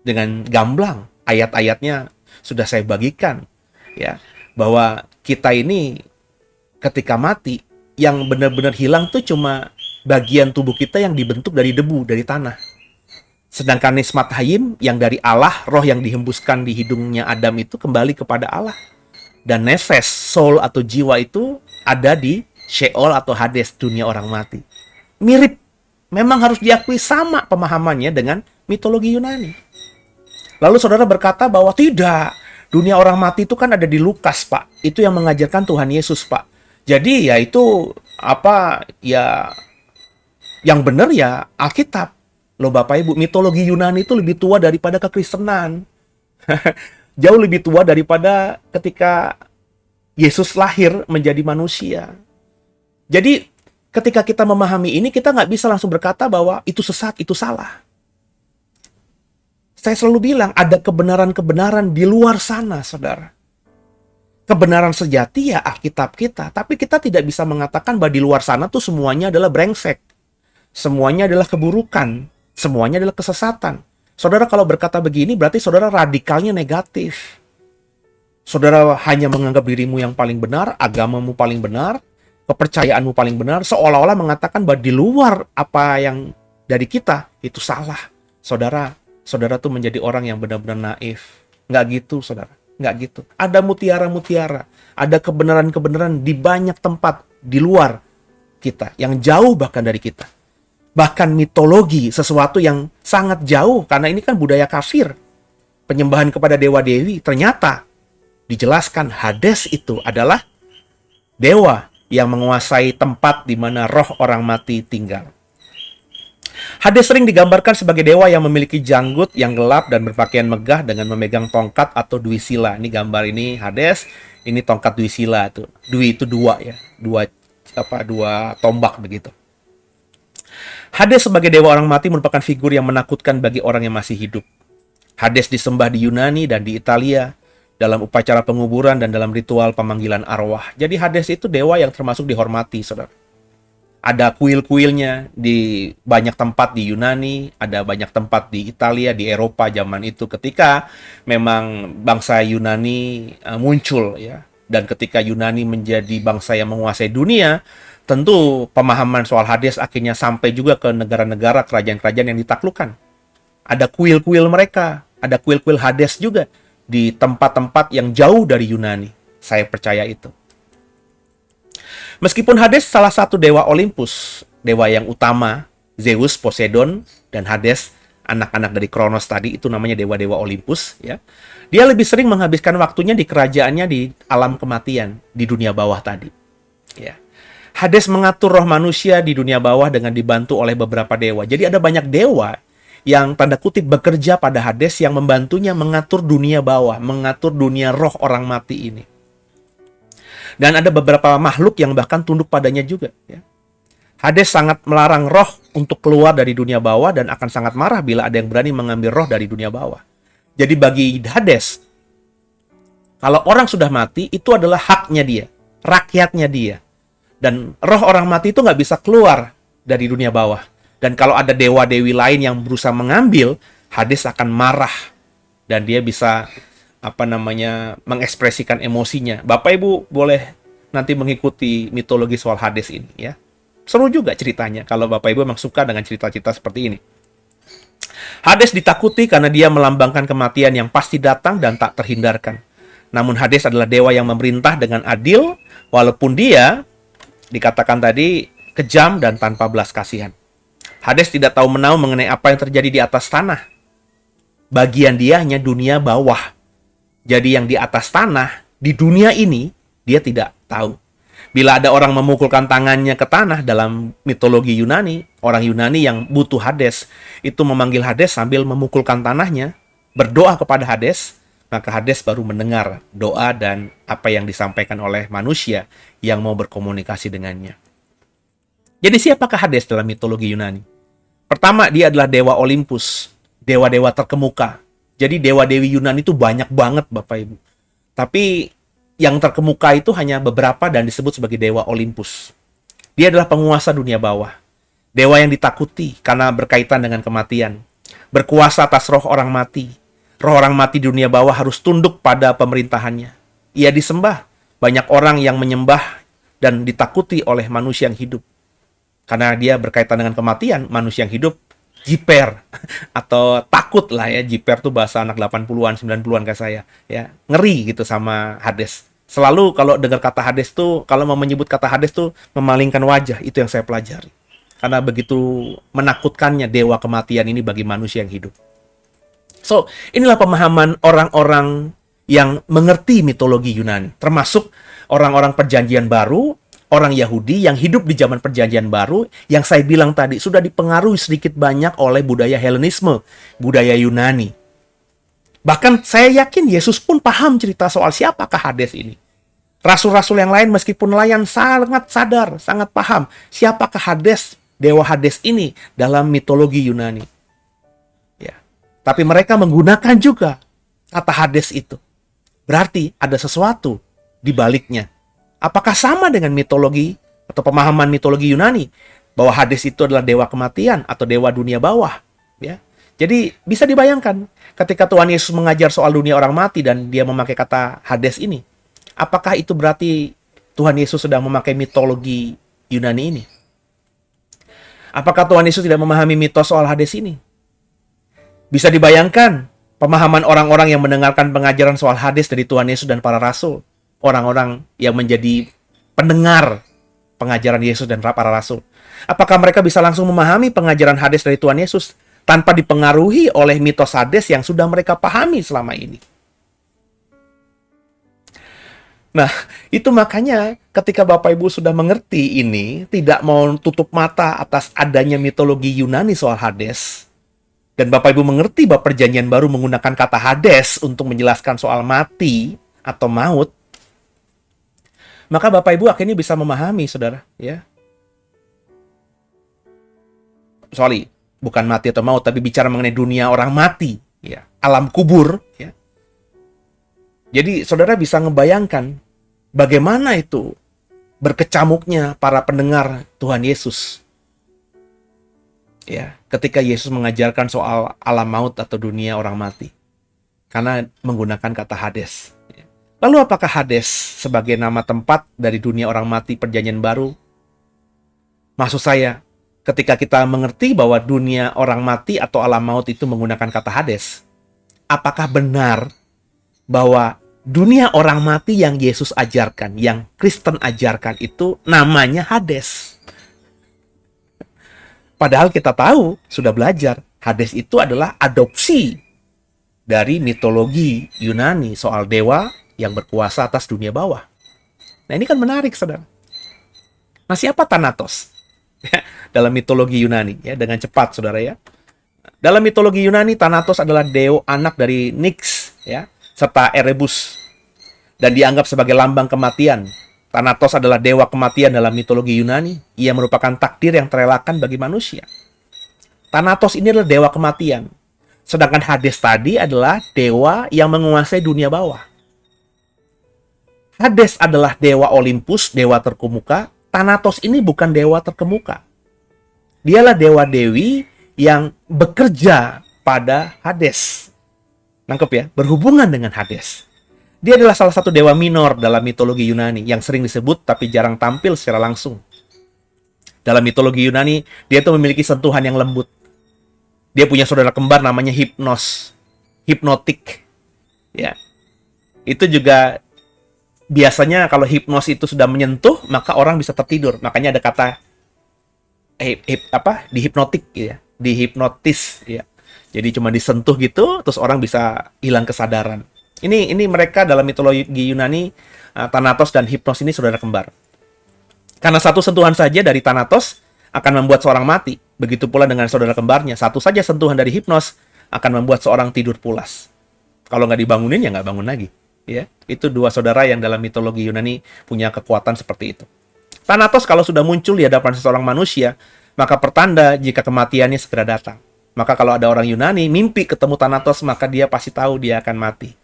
dengan gamblang, ayat-ayatnya sudah saya bagikan, ya, bahwa kita ini ketika mati, yang benar-benar hilang tuh cuma bagian tubuh kita yang dibentuk dari debu, dari tanah. Sedangkan Nismat Hayim yang dari Allah, roh yang dihembuskan di hidungnya Adam itu kembali kepada Allah. Dan nefes, soul atau jiwa itu ada di Sheol atau Hades, dunia orang mati. Mirip, memang harus diakui sama pemahamannya dengan mitologi Yunani. Lalu saudara berkata bahwa tidak, dunia orang mati itu kan ada di Lukas, Pak. Itu yang mengajarkan Tuhan Yesus, Pak. Jadi ya itu apa ya, yang benar ya Alkitab. Loh Bapak Ibu, mitologi Yunani itu lebih tua daripada kekristenan. Jauh lebih tua daripada ketika Yesus lahir menjadi manusia. Jadi ketika kita memahami ini, kita nggak bisa langsung berkata bahwa itu sesat, itu salah. Saya selalu bilang ada kebenaran-kebenaran di luar sana, saudara. Kebenaran sejati ya Alkitab kita, tapi kita tidak bisa mengatakan bahwa di luar sana tuh semuanya adalah brengsek. Semuanya adalah keburukan, semuanya adalah kesesatan. Saudara kalau berkata begini berarti saudara radikalnya negatif. Saudara hanya menganggap dirimu yang paling benar, agamamu paling benar, kepercayaanmu paling benar, seolah-olah mengatakan bahwa di luar apa yang dari kita itu salah. Saudara tuh menjadi orang yang benar-benar naif. Nggak gitu, saudara. Nggak gitu. Ada mutiara-mutiara, ada kebenaran-kebenaran di banyak tempat di luar kita, yang jauh bahkan dari kita. Bahkan mitologi, sesuatu yang sangat jauh, karena ini kan budaya kafir. Penyembahan kepada dewa-dewi, ternyata dijelaskan Hades itu adalah dewa yang menguasai tempat di mana roh orang mati tinggal. Hades sering digambarkan sebagai dewa yang memiliki janggut yang gelap dan berpakaian megah dengan memegang tongkat atau duisila. Ini gambar ini Hades, ini tongkat duisila tuh. Dwi itu dua ya, dua tombak begitu. Hades sebagai dewa orang mati merupakan figur yang menakutkan bagi orang yang masih hidup. Hades disembah di Yunani dan di Italia dalam upacara penguburan dan dalam ritual pemanggilan arwah. Jadi Hades itu dewa yang termasuk dihormati, saudara. Ada kuil-kuilnya di banyak tempat di Yunani, ada banyak tempat di Italia, di Eropa zaman itu ketika memang bangsa Yunani muncul ya. Dan ketika Yunani menjadi bangsa yang menguasai dunia, tentu pemahaman soal Hades akhirnya sampai juga ke negara-negara, kerajaan-kerajaan yang ditaklukkan. Ada kuil-kuil mereka, ada kuil-kuil Hades juga di tempat-tempat yang jauh dari Yunani. Saya percaya itu. Meskipun Hades salah satu dewa Olympus, dewa yang utama, Zeus, Poseidon, dan Hades, anak-anak dari Kronos tadi, itu namanya dewa-dewa Olympus, ya. Dia lebih sering menghabiskan waktunya di kerajaannya di alam kematian, di dunia bawah tadi. Ya. Hades mengatur roh manusia di dunia bawah dengan dibantu oleh beberapa dewa. Jadi ada banyak dewa yang tanda kutip bekerja pada Hades yang membantunya mengatur dunia bawah, mengatur dunia roh orang mati ini. Dan ada beberapa makhluk yang bahkan tunduk padanya juga. Ya. Hades sangat melarang roh untuk keluar dari dunia bawah dan akan sangat marah bila ada yang berani mengambil roh dari dunia bawah. Jadi bagi Hades, kalau orang sudah mati, itu adalah haknya dia, rakyatnya dia. Dan roh orang mati itu nggak bisa keluar dari dunia bawah. Dan kalau ada dewa-dewi lain yang berusaha mengambil, Hades akan marah. Dan dia bisa mengekspresikan emosinya. Bapak Ibu boleh nanti mengikuti mitologi soal Hades ini ya. Seru juga ceritanya kalau Bapak Ibu memang suka dengan cerita-cerita seperti ini. Hades ditakuti karena dia melambangkan kematian yang pasti datang dan tak terhindarkan. Namun Hades adalah dewa yang memerintah dengan adil, walaupun dia dikatakan tadi kejam dan tanpa belas kasihan. Hades tidak tahu menau mengenai apa yang terjadi di atas tanah. Bagian dia hanya dunia bawah. Jadi yang di atas tanah, di dunia ini, dia tidak tahu. Bila ada orang memukulkan tangannya ke tanah dalam mitologi Yunani, orang Yunani yang butuh Hades, itu memanggil Hades sambil memukulkan tanahnya, berdoa kepada Hades, maka Hades baru mendengar doa dan apa yang disampaikan oleh manusia yang mau berkomunikasi dengannya. Jadi siapakah Hades dalam mitologi Yunani? Pertama, dia adalah dewa Olympus, dewa-dewa terkemuka. Jadi dewa-dewi Yunani itu banyak banget Bapak Ibu. Tapi yang terkemuka itu hanya beberapa dan disebut sebagai dewa Olympus. Dia adalah penguasa dunia bawah. Dewa yang ditakuti karena berkaitan dengan kematian. Berkuasa atas roh orang mati. Roh orang mati di dunia bawah harus tunduk pada pemerintahannya. Ia disembah. Banyak orang yang menyembah dan ditakuti oleh manusia yang hidup. Karena dia berkaitan dengan kematian, manusia yang hidup jiper atau takut lah ya. Jiper tuh bahasa anak 80-an, 90-an kayak saya. Ya, ngeri gitu sama Hades. Selalu kalau dengar kata Hades tuh, kalau mau menyebut kata Hades tuh memalingkan wajah. Itu yang saya pelajari. Karena begitu menakutkannya dewa kematian ini bagi manusia yang hidup. So, inilah pemahaman orang-orang yang mengerti mitologi Yunani. Termasuk orang-orang perjanjian baru, orang Yahudi yang hidup di zaman perjanjian baru, yang saya bilang tadi sudah dipengaruhi sedikit banyak oleh budaya Helenisme, budaya Yunani. Bahkan saya yakin Yesus pun paham cerita soal siapakah Hades ini. Rasul-rasul yang lain meskipun layan sangat sadar, sangat paham siapakah Hades, dewa Hades ini dalam mitologi Yunani. Ya. Tapi mereka menggunakan juga kata Hades itu. Berarti ada sesuatu di baliknya? Apakah sama dengan mitologi atau pemahaman mitologi Yunani bahwa Hades itu adalah dewa kematian atau dewa dunia bawah? Ya. Jadi bisa dibayangkan ketika Tuhan Yesus mengajar soal dunia orang mati dan dia memakai kata Hades ini, apakah itu berarti Tuhan Yesus sedang memakai mitologi Yunani ini? Apakah Tuhan Yesus tidak memahami mitos soal Hades ini? Bisa dibayangkan pemahaman orang-orang yang mendengarkan pengajaran soal Hades dari Tuhan Yesus dan para rasul. Orang-orang yang menjadi pendengar pengajaran Yesus dan para rasul. Apakah mereka bisa langsung memahami pengajaran Hades dari Tuhan Yesus tanpa dipengaruhi oleh mitos Hades yang sudah mereka pahami selama ini? Nah, itu makanya ketika Bapak Ibu sudah mengerti ini, tidak mau tutup mata atas adanya mitologi Yunani soal Hades, dan Bapak Ibu mengerti bahwa perjanjian baru menggunakan kata Hades untuk menjelaskan soal mati atau maut, maka Bapak Ibu akhirnya bisa memahami, saudara, ya. Sorry, bukan mati atau maut, tapi bicara mengenai dunia orang mati, ya, alam kubur, ya. Jadi saudara bisa ngebayangkan bagaimana itu berkecamuknya para pendengar Tuhan Yesus. Ya, ketika Yesus mengajarkan soal alam maut atau dunia orang mati. Karena menggunakan kata Hades. Lalu apakah Hades sebagai nama tempat dari dunia orang mati perjanjian baru? Maksud saya, ketika kita mengerti bahwa dunia orang mati atau alam maut itu menggunakan kata Hades, apakah benar bahwa dunia orang mati yang Yesus ajarkan, yang Kristen ajarkan itu namanya Hades? Padahal kita tahu, sudah belajar, Hades itu adalah adopsi dari mitologi Yunani soal dewa yang berkuasa atas dunia bawah. Nah, ini kan menarik, saudara. Nah, siapa Thanatos? Dalam mitologi Yunani, ya, dengan cepat, saudara, ya. Dalam mitologi Yunani, Thanatos adalah dewa anak dari Nyx, ya, serta Erebus, dan dianggap sebagai lambang kematian. Thanatos adalah dewa kematian dalam mitologi Yunani. Ia merupakan takdir yang terelakkan bagi manusia. Thanatos ini adalah dewa kematian. Sedangkan Hades tadi adalah dewa yang menguasai dunia bawah. Hades adalah dewa Olympus, dewa terkemuka. Thanatos ini bukan dewa terkemuka. Dialah dewa-dewi yang bekerja pada Hades. Nangkep ya? Berhubungan dengan Hades. Dia adalah salah satu dewa minor dalam mitologi Yunani yang sering disebut tapi jarang tampil secara langsung. Dalam mitologi Yunani, dia itu memiliki sentuhan yang lembut. Dia punya saudara kembar namanya Hypnos. Hipnotik. Ya. Itu juga biasanya kalau hipnos itu sudah menyentuh, maka orang bisa tertidur. Makanya ada kata dihipnotik ya, dihipnotis ya. Jadi cuma disentuh gitu, terus orang bisa hilang kesadaran. Ini mereka dalam mitologi Yunani, Thanatos dan Hypnos ini saudara kembar. Karena satu sentuhan saja dari Thanatos akan membuat seorang mati. Begitu pula dengan saudara kembarnya. Satu saja sentuhan dari Hypnos akan membuat seorang tidur pulas. Kalau nggak dibangunin, ya nggak bangun lagi. Ya, itu dua saudara yang dalam mitologi Yunani punya kekuatan seperti itu. Thanatos kalau sudah muncul di hadapan seseorang manusia, maka pertanda jika kematiannya segera datang. Maka kalau ada orang Yunani mimpi ketemu Thanatos, maka dia pasti tahu dia akan mati.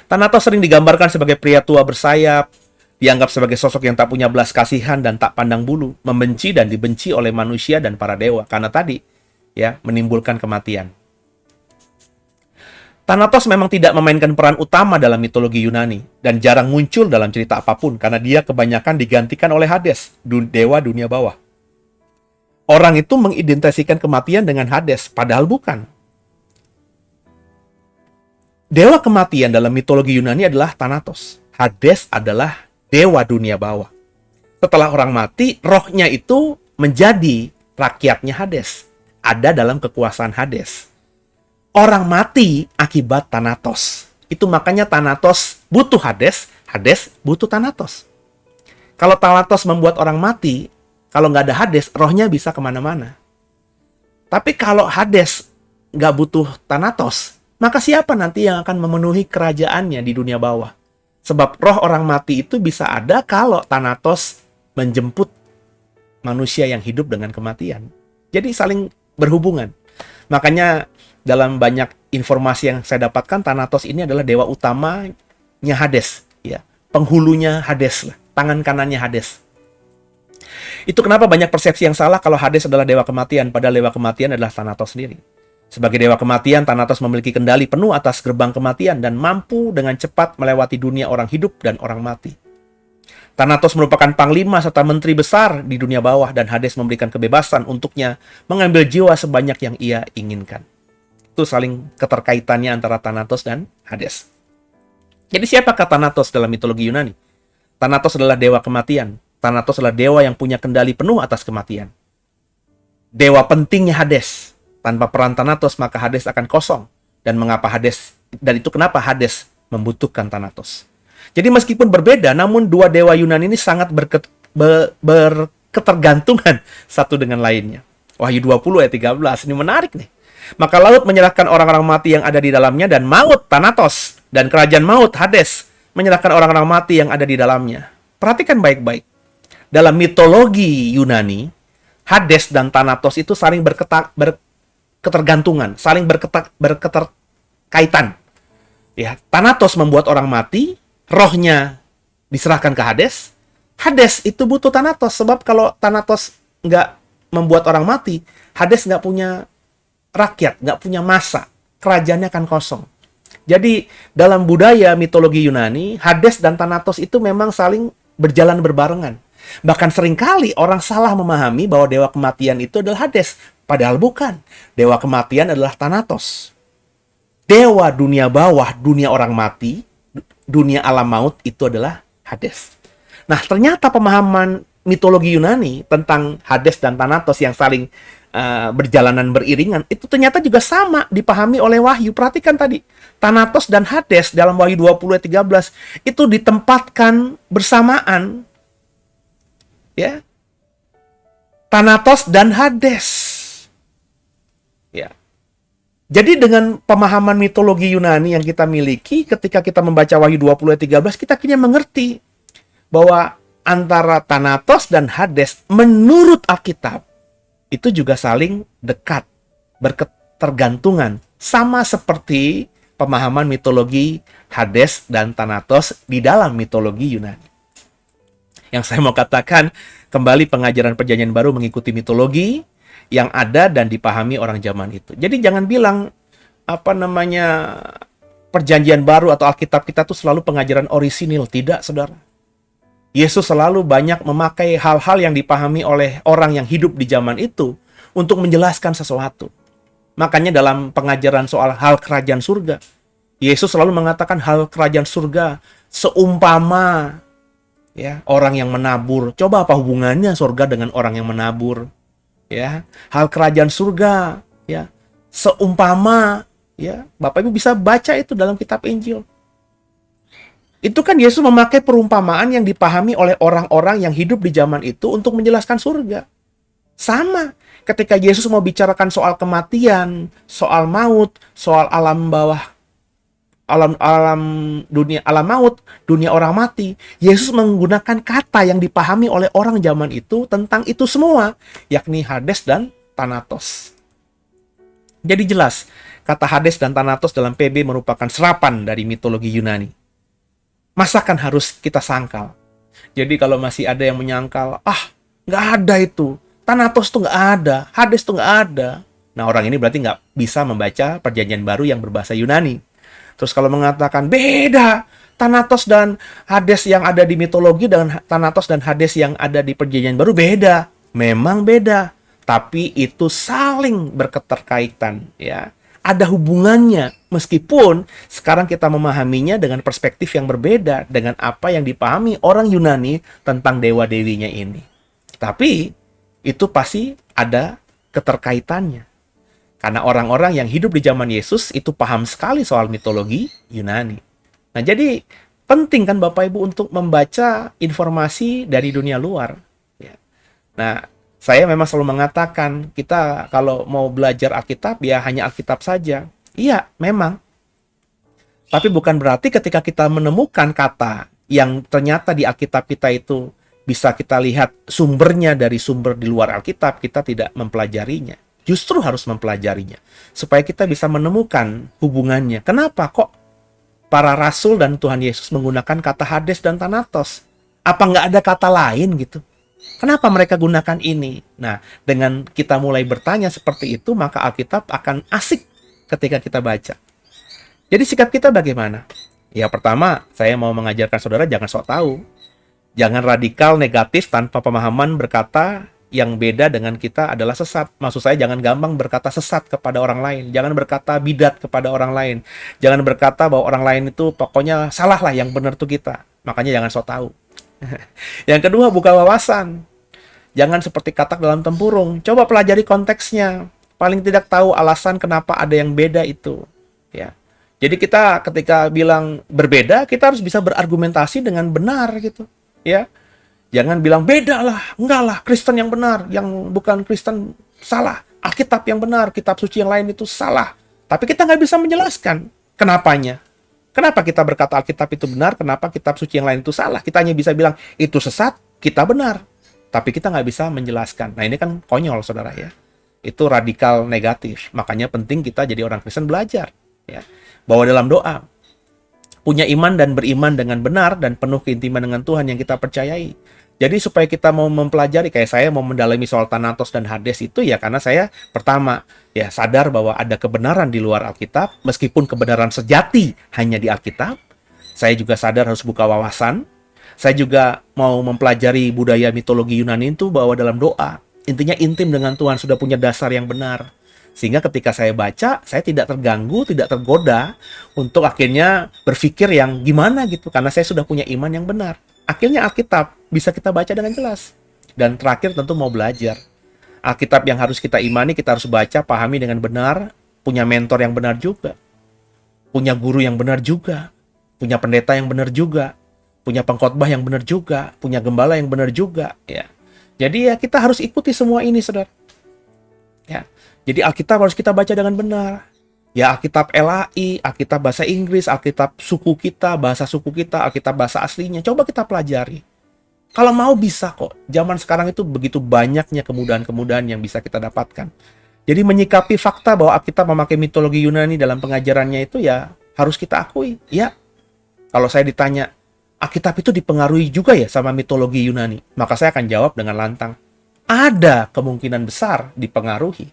Thanatos sering digambarkan sebagai pria tua bersayap, dianggap sebagai sosok yang tak punya belas kasihan dan tak pandang bulu, membenci dan dibenci oleh manusia dan para dewa karena tadi ya menimbulkan kematian. Thanatos memang tidak memainkan peran utama dalam mitologi Yunani dan jarang muncul dalam cerita apapun karena dia kebanyakan digantikan oleh Hades, dewa dunia bawah. Orang itu mengidentifikasikan kematian dengan Hades, padahal bukan. Dewa kematian dalam mitologi Yunani adalah Thanatos. Hades adalah dewa dunia bawah. Setelah orang mati, rohnya itu menjadi rakyatnya Hades. Ada dalam kekuasaan Hades. Orang mati akibat Thanatos. Itu makanya Thanatos butuh Hades, Hades butuh Thanatos. Kalau Thanatos membuat orang mati, kalau nggak ada Hades, rohnya bisa kemana-mana. Tapi kalau Hades nggak butuh Thanatos, maka siapa nanti yang akan memenuhi kerajaannya di dunia bawah? Sebab roh orang mati itu bisa ada kalau Thanatos menjemput manusia yang hidup dengan kematian. Jadi saling berhubungan. Makanya dalam banyak informasi yang saya dapatkan, Thanatos ini adalah dewa utamanya Hades, ya, penghulunya Hades, tangan kanannya Hades. Itu kenapa banyak persepsi yang salah kalau Hades adalah dewa kematian, padahal dewa kematian adalah Thanatos sendiri. Sebagai dewa kematian, Thanatos memiliki kendali penuh atas gerbang kematian dan mampu dengan cepat melewati dunia orang hidup dan orang mati. Thanatos merupakan panglima serta menteri besar di dunia bawah, dan Hades memberikan kebebasan untuknya mengambil jiwa sebanyak yang ia inginkan. Itu saling keterkaitannya antara Thanatos dan Hades. Jadi siapakah Thanatos dalam mitologi Yunani? Thanatos adalah dewa kematian. Thanatos adalah dewa yang punya kendali penuh atas kematian. Dewa pentingnya Hades. Tanpa peran Thanatos, maka Hades akan kosong. Dan itu kenapa Hades membutuhkan Thanatos. Jadi meskipun berbeda, namun dua dewa Yunani ini sangat berketergantungan satu dengan lainnya. Wahyu 20 ayat 13, ini menarik nih. Maka laut menyerahkan orang-orang mati yang ada di dalamnya, dan maut, Thanatos, dan kerajaan maut, Hades, menyerahkan orang-orang mati yang ada di dalamnya. Perhatikan baik-baik. Dalam mitologi Yunani, Hades dan Thanatos itu saling berketergantungan, saling berketerkaitan. Ya, Thanatos membuat orang mati, rohnya diserahkan ke Hades. Hades itu butuh Thanatos, sebab kalau Thanatos nggak membuat orang mati, Hades nggak punya rakyat, nggak punya massa, kerajaannya akan kosong. Jadi dalam budaya mitologi Yunani, Hades dan Thanatos itu memang saling berjalan berbarengan. Bahkan seringkali orang salah memahami bahwa dewa kematian itu adalah Hades. Padahal bukan. Dewa kematian adalah Thanatos. Dewa dunia bawah, dunia orang mati, dunia alam maut itu adalah Hades. Nah, ternyata pemahaman mitologi Yunani tentang Hades dan Thanatos yang saling berjalanan beriringan, itu ternyata juga sama dipahami oleh Wahyu. Perhatikan tadi, Thanatos dan Hades dalam Wahyu 20 ayat 13 itu ditempatkan bersamaan. Ya, Thanatos dan Hades. Ya. Jadi dengan pemahaman mitologi Yunani yang kita miliki, ketika kita membaca Wahyu 20 ayat 13, kita akhirnya mengerti bahwa antara Thanatos dan Hades menurut Alkitab itu juga saling dekat, berketergantungan, sama seperti pemahaman mitologi Hades dan Thanatos di dalam mitologi Yunani. Yang saya mau katakan, kembali pengajaran Perjanjian Baru mengikuti mitologi yang ada dan dipahami orang zaman itu. Jadi jangan bilang Perjanjian Baru atau Alkitab kita tuh selalu pengajaran orisinil. Tidak, saudara. Yesus selalu banyak memakai hal-hal yang dipahami oleh orang yang hidup di zaman itu untuk menjelaskan sesuatu. Makanya dalam pengajaran soal hal kerajaan surga, Yesus selalu mengatakan hal kerajaan surga seumpama ya, orang yang menabur. Coba apa hubungannya surga dengan orang yang menabur? Ya, hal kerajaan surga, ya, seumpama, ya, Bapak Ibu bisa baca itu dalam kitab Injil. Itu kan Yesus memakai perumpamaan yang dipahami oleh orang-orang yang hidup di zaman itu untuk menjelaskan surga. Sama, ketika Yesus mau bicarakan soal kematian, soal maut, soal alam bawah, alam dunia alam maut, dunia orang mati, Yesus menggunakan kata yang dipahami oleh orang zaman itu tentang itu semua, yakni Hades dan Thanatos. Jadi jelas, kata Hades dan Thanatos dalam PB merupakan serapan dari mitologi Yunani. Masakan harus kita sangkal? Jadi kalau masih ada yang menyangkal, nggak ada itu, Thanatos tuh nggak ada, Hades tuh nggak ada. Nah, orang ini berarti nggak bisa membaca Perjanjian Baru yang berbahasa Yunani. Terus kalau mengatakan beda Thanatos dan Hades yang ada di mitologi dengan Thanatos dan Hades yang ada di Perjanjian Baru beda. Memang beda, tapi itu saling berketerkaitan, ya. Ada hubungannya, meskipun sekarang kita memahaminya dengan perspektif yang berbeda dengan apa yang dipahami orang Yunani tentang dewa-dewinya ini. Tapi itu pasti ada keterkaitannya. Karena orang-orang yang hidup di zaman Yesus itu paham sekali soal mitologi Yunani. Nah, jadi penting kan Bapak Ibu untuk membaca informasi dari dunia luar. Ya. Nah, saya memang selalu mengatakan, kita kalau mau belajar Alkitab, ya hanya Alkitab saja. Iya, memang. Tapi bukan berarti ketika kita menemukan kata yang ternyata di Alkitab kita itu bisa kita lihat sumbernya dari sumber di luar Alkitab, kita tidak mempelajarinya. Justru harus mempelajarinya supaya kita bisa menemukan hubungannya. Kenapa kok para rasul dan Tuhan Yesus menggunakan kata Hades dan Thanatos? Apa nggak ada kata lain gitu? Kenapa mereka gunakan ini? Nah, dengan kita mulai bertanya seperti itu, maka Alkitab akan asik ketika kita baca. Jadi sikap kita bagaimana? Ya, pertama, saya mau mengajarkan saudara jangan sok tahu. Jangan radikal negatif tanpa pemahaman berkata yang beda dengan kita adalah sesat. Maksud saya jangan gampang berkata sesat kepada orang lain. Jangan berkata bidat kepada orang lain. Jangan berkata bahwa orang lain itu pokoknya salah lah, yang benar tuh kita. Makanya jangan sok tahu. Yang kedua, buka wawasan. Jangan seperti katak dalam tempurung. Coba pelajari konteksnya. Paling tidak tahu alasan kenapa ada yang beda itu. Ya. Jadi kita ketika bilang berbeda, kita harus bisa berargumentasi dengan benar gitu. Ya, jangan bilang beda lah, enggak lah, Kristen yang benar, yang bukan Kristen salah, Alkitab yang benar, kitab suci yang lain itu salah. Tapi kita nggak bisa menjelaskan kenapanya. Kenapa kita berkata Alkitab itu benar, kenapa kitab suci yang lain itu salah? Kita hanya bisa bilang itu sesat, kita benar. Tapi kita nggak bisa menjelaskan. Nah ini kan konyol saudara ya. Itu radikal negatif. Makanya penting kita jadi orang Kristen belajar. Ya. Bahwa dalam doa, punya iman dan beriman dengan benar dan penuh keintiman dengan Tuhan yang kita percayai. Jadi supaya kita mau mempelajari, kayak saya mau mendalami soal Thanatos dan Hades itu ya karena saya pertama ya sadar bahwa ada kebenaran di luar Alkitab, meskipun kebenaran sejati hanya di Alkitab. Saya juga sadar harus buka wawasan. Saya juga mau mempelajari budaya mitologi Yunani itu bahwa dalam doa, intinya intim dengan Tuhan, sudah punya dasar yang benar. Sehingga ketika saya baca, saya tidak terganggu, tidak tergoda untuk akhirnya berpikir yang gimana gitu. Karena saya sudah punya iman yang benar. Akhirnya Alkitab bisa kita baca dengan jelas. Dan terakhir tentu mau belajar. Alkitab yang harus kita imani, kita harus baca, pahami dengan benar. Punya mentor yang benar juga. Punya guru yang benar juga. Punya pendeta yang benar juga. Punya pengkhotbah yang benar juga. Punya gembala yang benar juga. Ya. Jadi ya kita harus ikuti semua ini, saudara. Ya. Jadi Alkitab harus kita baca dengan benar. Ya Alkitab LAI, Alkitab bahasa Inggris, Alkitab suku kita, bahasa suku kita, Alkitab bahasa aslinya. Coba kita pelajari. Kalau mau bisa kok. Zaman sekarang itu begitu banyaknya kemudahan-kemudahan yang bisa kita dapatkan. Jadi menyikapi fakta bahwa Alkitab memakai mitologi Yunani dalam pengajarannya itu ya harus kita akui. Ya, kalau saya ditanya, Alkitab itu dipengaruhi juga ya sama mitologi Yunani? Maka saya akan jawab dengan lantang. Ada kemungkinan besar dipengaruhi.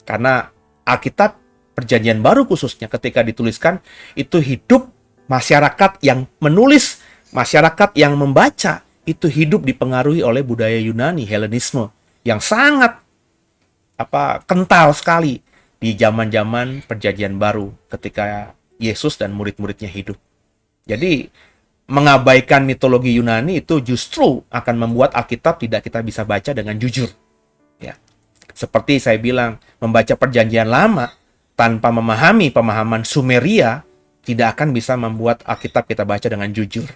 Karena Alkitab Perjanjian Baru khususnya ketika dituliskan itu hidup masyarakat yang menulis, masyarakat yang membaca itu hidup dipengaruhi oleh budaya Yunani, Helenisme yang sangat kental sekali di zaman-zaman Perjanjian Baru ketika Yesus dan murid-muridnya hidup. Jadi mengabaikan mitologi Yunani itu justru akan membuat Alkitab tidak kita bisa baca dengan jujur. Ya. Seperti saya bilang, membaca Perjanjian Lama tanpa memahami pemahaman Sumeria tidak akan bisa membuat Alkitab kita baca dengan jujur.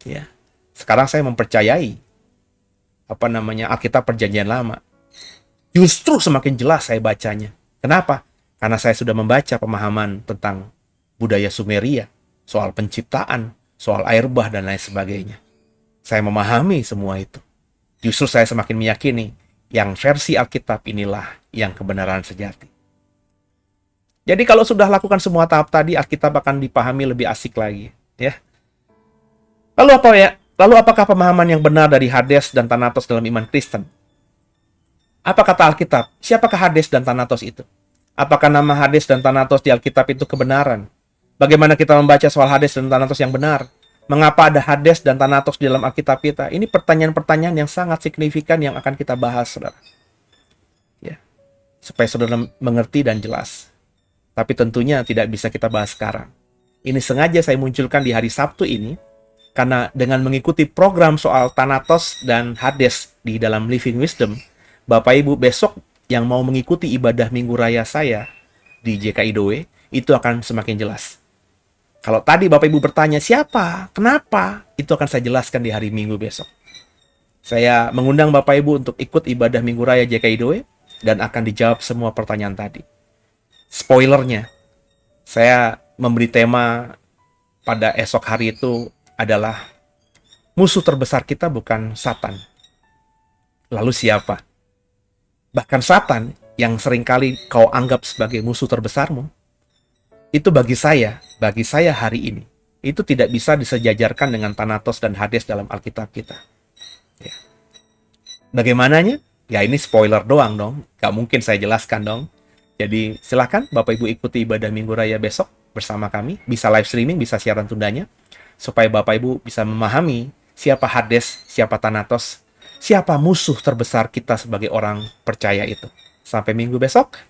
Ya. Sekarang saya mempercayai Alkitab Perjanjian Lama. Justru semakin jelas saya bacanya. Kenapa? Karena saya sudah membaca pemahaman tentang budaya Sumeria, soal penciptaan, soal air bah dan lain sebagainya. Saya memahami semua itu. Justru saya semakin meyakini yang versi Alkitab inilah yang kebenaran sejati. Jadi kalau sudah lakukan semua tahap tadi, Alkitab akan dipahami lebih asik lagi, ya. Lalu apa ya? Lalu apakah pemahaman yang benar dari Hades dan Thanatos dalam iman Kristen? Apa kata Alkitab? Siapakah Hades dan Thanatos itu? Apakah nama Hades dan Thanatos di Alkitab itu kebenaran? Bagaimana kita membaca soal Hades dan Thanatos yang benar? Mengapa ada Hades dan Thanatos di dalam Alkitab kita? Ini pertanyaan-pertanyaan yang sangat signifikan yang akan kita bahas, saudara. Ya, supaya saudara mengerti dan jelas. Tapi tentunya tidak bisa kita bahas sekarang. Ini sengaja saya munculkan di hari Sabtu ini, karena dengan mengikuti program soal Thanatos dan Hades di dalam Living Wisdom, Bapak Ibu besok yang mau mengikuti ibadah Minggu Raya saya di JKI Doe, itu akan semakin jelas. Kalau tadi Bapak Ibu bertanya, siapa? Kenapa? Itu akan saya jelaskan di hari Minggu besok. Saya mengundang Bapak Ibu untuk ikut ibadah Minggu Raya JKI Doe, dan akan dijawab semua pertanyaan tadi. Spoilernya, saya memberi tema pada esok hari itu adalah musuh terbesar kita bukan Satan. Lalu siapa? Bahkan Satan yang seringkali kau anggap sebagai musuh terbesarmu, Itu bagi saya hari ini, itu tidak bisa disejajarkan dengan Thanatos dan Hades dalam Alkitab kita. Ya. Bagaimananya? Ya ini spoiler doang dong, gak mungkin saya jelaskan dong. Jadi silahkan Bapak Ibu ikuti ibadah Minggu Raya besok bersama kami, bisa live streaming, bisa siaran tundanya, supaya Bapak Ibu bisa memahami siapa Hades, siapa Thanatos, siapa musuh terbesar kita sebagai orang percaya itu. Sampai minggu besok,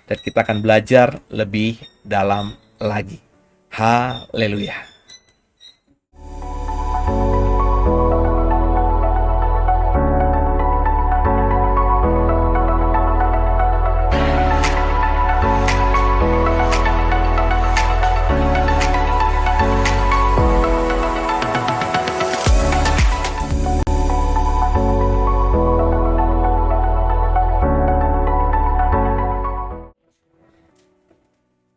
dan kita akan belajar lebih dalam lagi. Haleluya.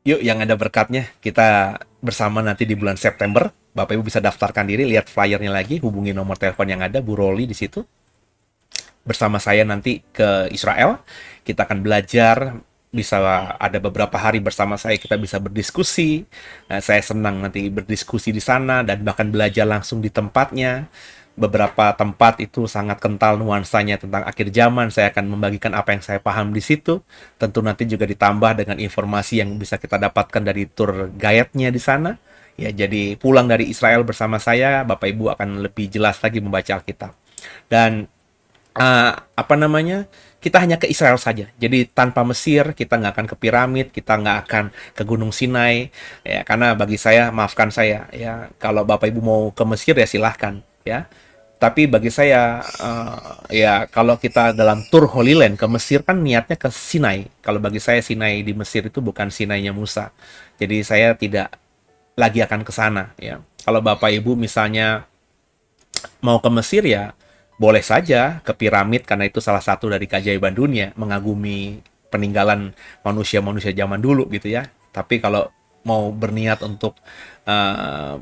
Yuk yang ada berkatnya, kita bersama nanti di bulan September. Bapak Ibu bisa daftarkan diri, lihat flyernya lagi, hubungi nomor telepon yang ada, Bu Roli di situ. Bersama saya nanti ke Israel, kita akan belajar, bisa ada beberapa hari bersama saya, kita bisa berdiskusi. Saya senang nanti berdiskusi di sana dan bahkan belajar langsung di tempatnya. Beberapa tempat itu sangat kental nuansanya tentang akhir zaman. Saya akan membagikan apa yang saya paham di situ. Tentu nanti juga ditambah dengan informasi yang bisa kita dapatkan dari tour guide-nya di sana. Ya, jadi pulang dari Israel bersama saya, Bapak Ibu akan lebih jelas lagi membaca Alkitab. Dan apa namanya? Kita hanya ke Israel saja. Jadi tanpa Mesir, kita nggak akan ke piramid, kita nggak akan ke Gunung Sinai. Ya, karena bagi saya, maafkan saya, ya kalau Bapak Ibu mau ke Mesir ya silahkan, ya. Tapi bagi saya, ya kalau kita dalam tur Holy Land ke Mesir kan niatnya ke Sinai. Kalau bagi saya Sinai di Mesir itu bukan Sinainya Musa. Jadi saya tidak lagi akan ke sana. Ya. Kalau Bapak Ibu misalnya mau ke Mesir ya boleh saja ke piramid karena itu salah satu dari keajaiban dunia, mengagumi peninggalan manusia-manusia zaman dulu gitu ya. Tapi kalau mau berniat untuk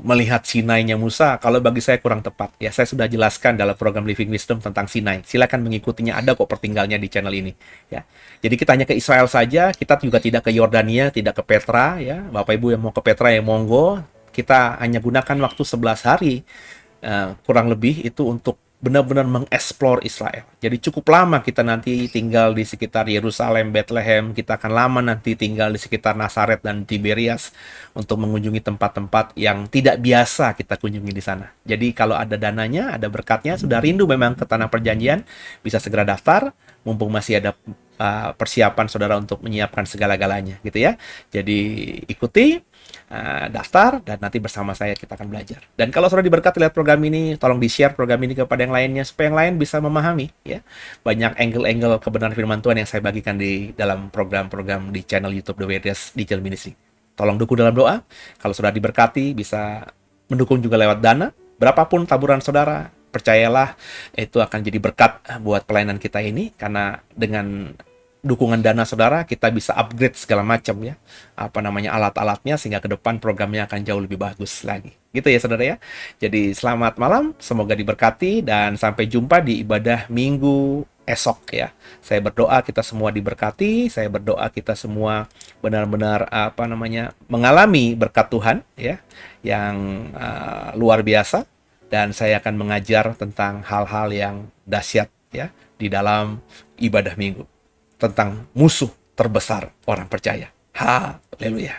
melihat Sinai-nya Musa, kalau bagi saya kurang tepat. Ya, saya sudah jelaskan dalam program Living Wisdom tentang Sinai. Silakan mengikutinya, ada kok pertinggalnya di channel ini. Ya, jadi kita hanya ke Israel saja, kita juga tidak ke Yordania, tidak ke Petra. Ya, Bapak Ibu yang mau ke Petra ya monggo. Kita hanya gunakan waktu 11 hari kurang lebih itu untuk benar-benar mengeksplor Israel. Jadi cukup lama kita nanti tinggal di sekitar Yerusalem, Bethlehem. Kita akan lama nanti tinggal di sekitar Nazaret dan Tiberias untuk mengunjungi tempat-tempat yang tidak biasa kita kunjungi di sana. Jadi kalau ada dananya, ada berkatnya, sudah rindu memang ke Tanah Perjanjian, bisa segera daftar, mumpung masih ada persiapan saudara untuk menyiapkan segala-galanya, gitu ya. Jadi ikuti, daftar, dan nanti bersama saya kita akan belajar. Dan kalau sudah diberkati lihat program ini, tolong di-share program ini kepada yang lainnya, supaya yang lain bisa memahami, ya. Banyak angle-angle kebenaran firman Tuhan yang saya bagikan di dalam program-program di channel YouTube The Weirdest Digital Ministry. Tolong dukung dalam doa. Kalau sudah diberkati, bisa mendukung juga lewat dana. Berapapun taburan saudara, percayalah, itu akan jadi berkat buat pelayanan kita ini, karena dengan dukungan dana saudara, kita bisa upgrade segala macam ya, apa namanya alat-alatnya, sehingga ke depan programnya akan jauh lebih bagus lagi. Gitu ya saudara ya. Jadi selamat malam, semoga diberkati, dan sampai jumpa di ibadah Minggu esok ya. Saya berdoa kita semua diberkati, saya berdoa kita semua benar-benar apa namanya mengalami berkat Tuhan ya, yang luar biasa, dan saya akan mengajar tentang hal-hal yang dahsyat ya di dalam ibadah Minggu, tentang musuh terbesar orang percaya. Haleluya.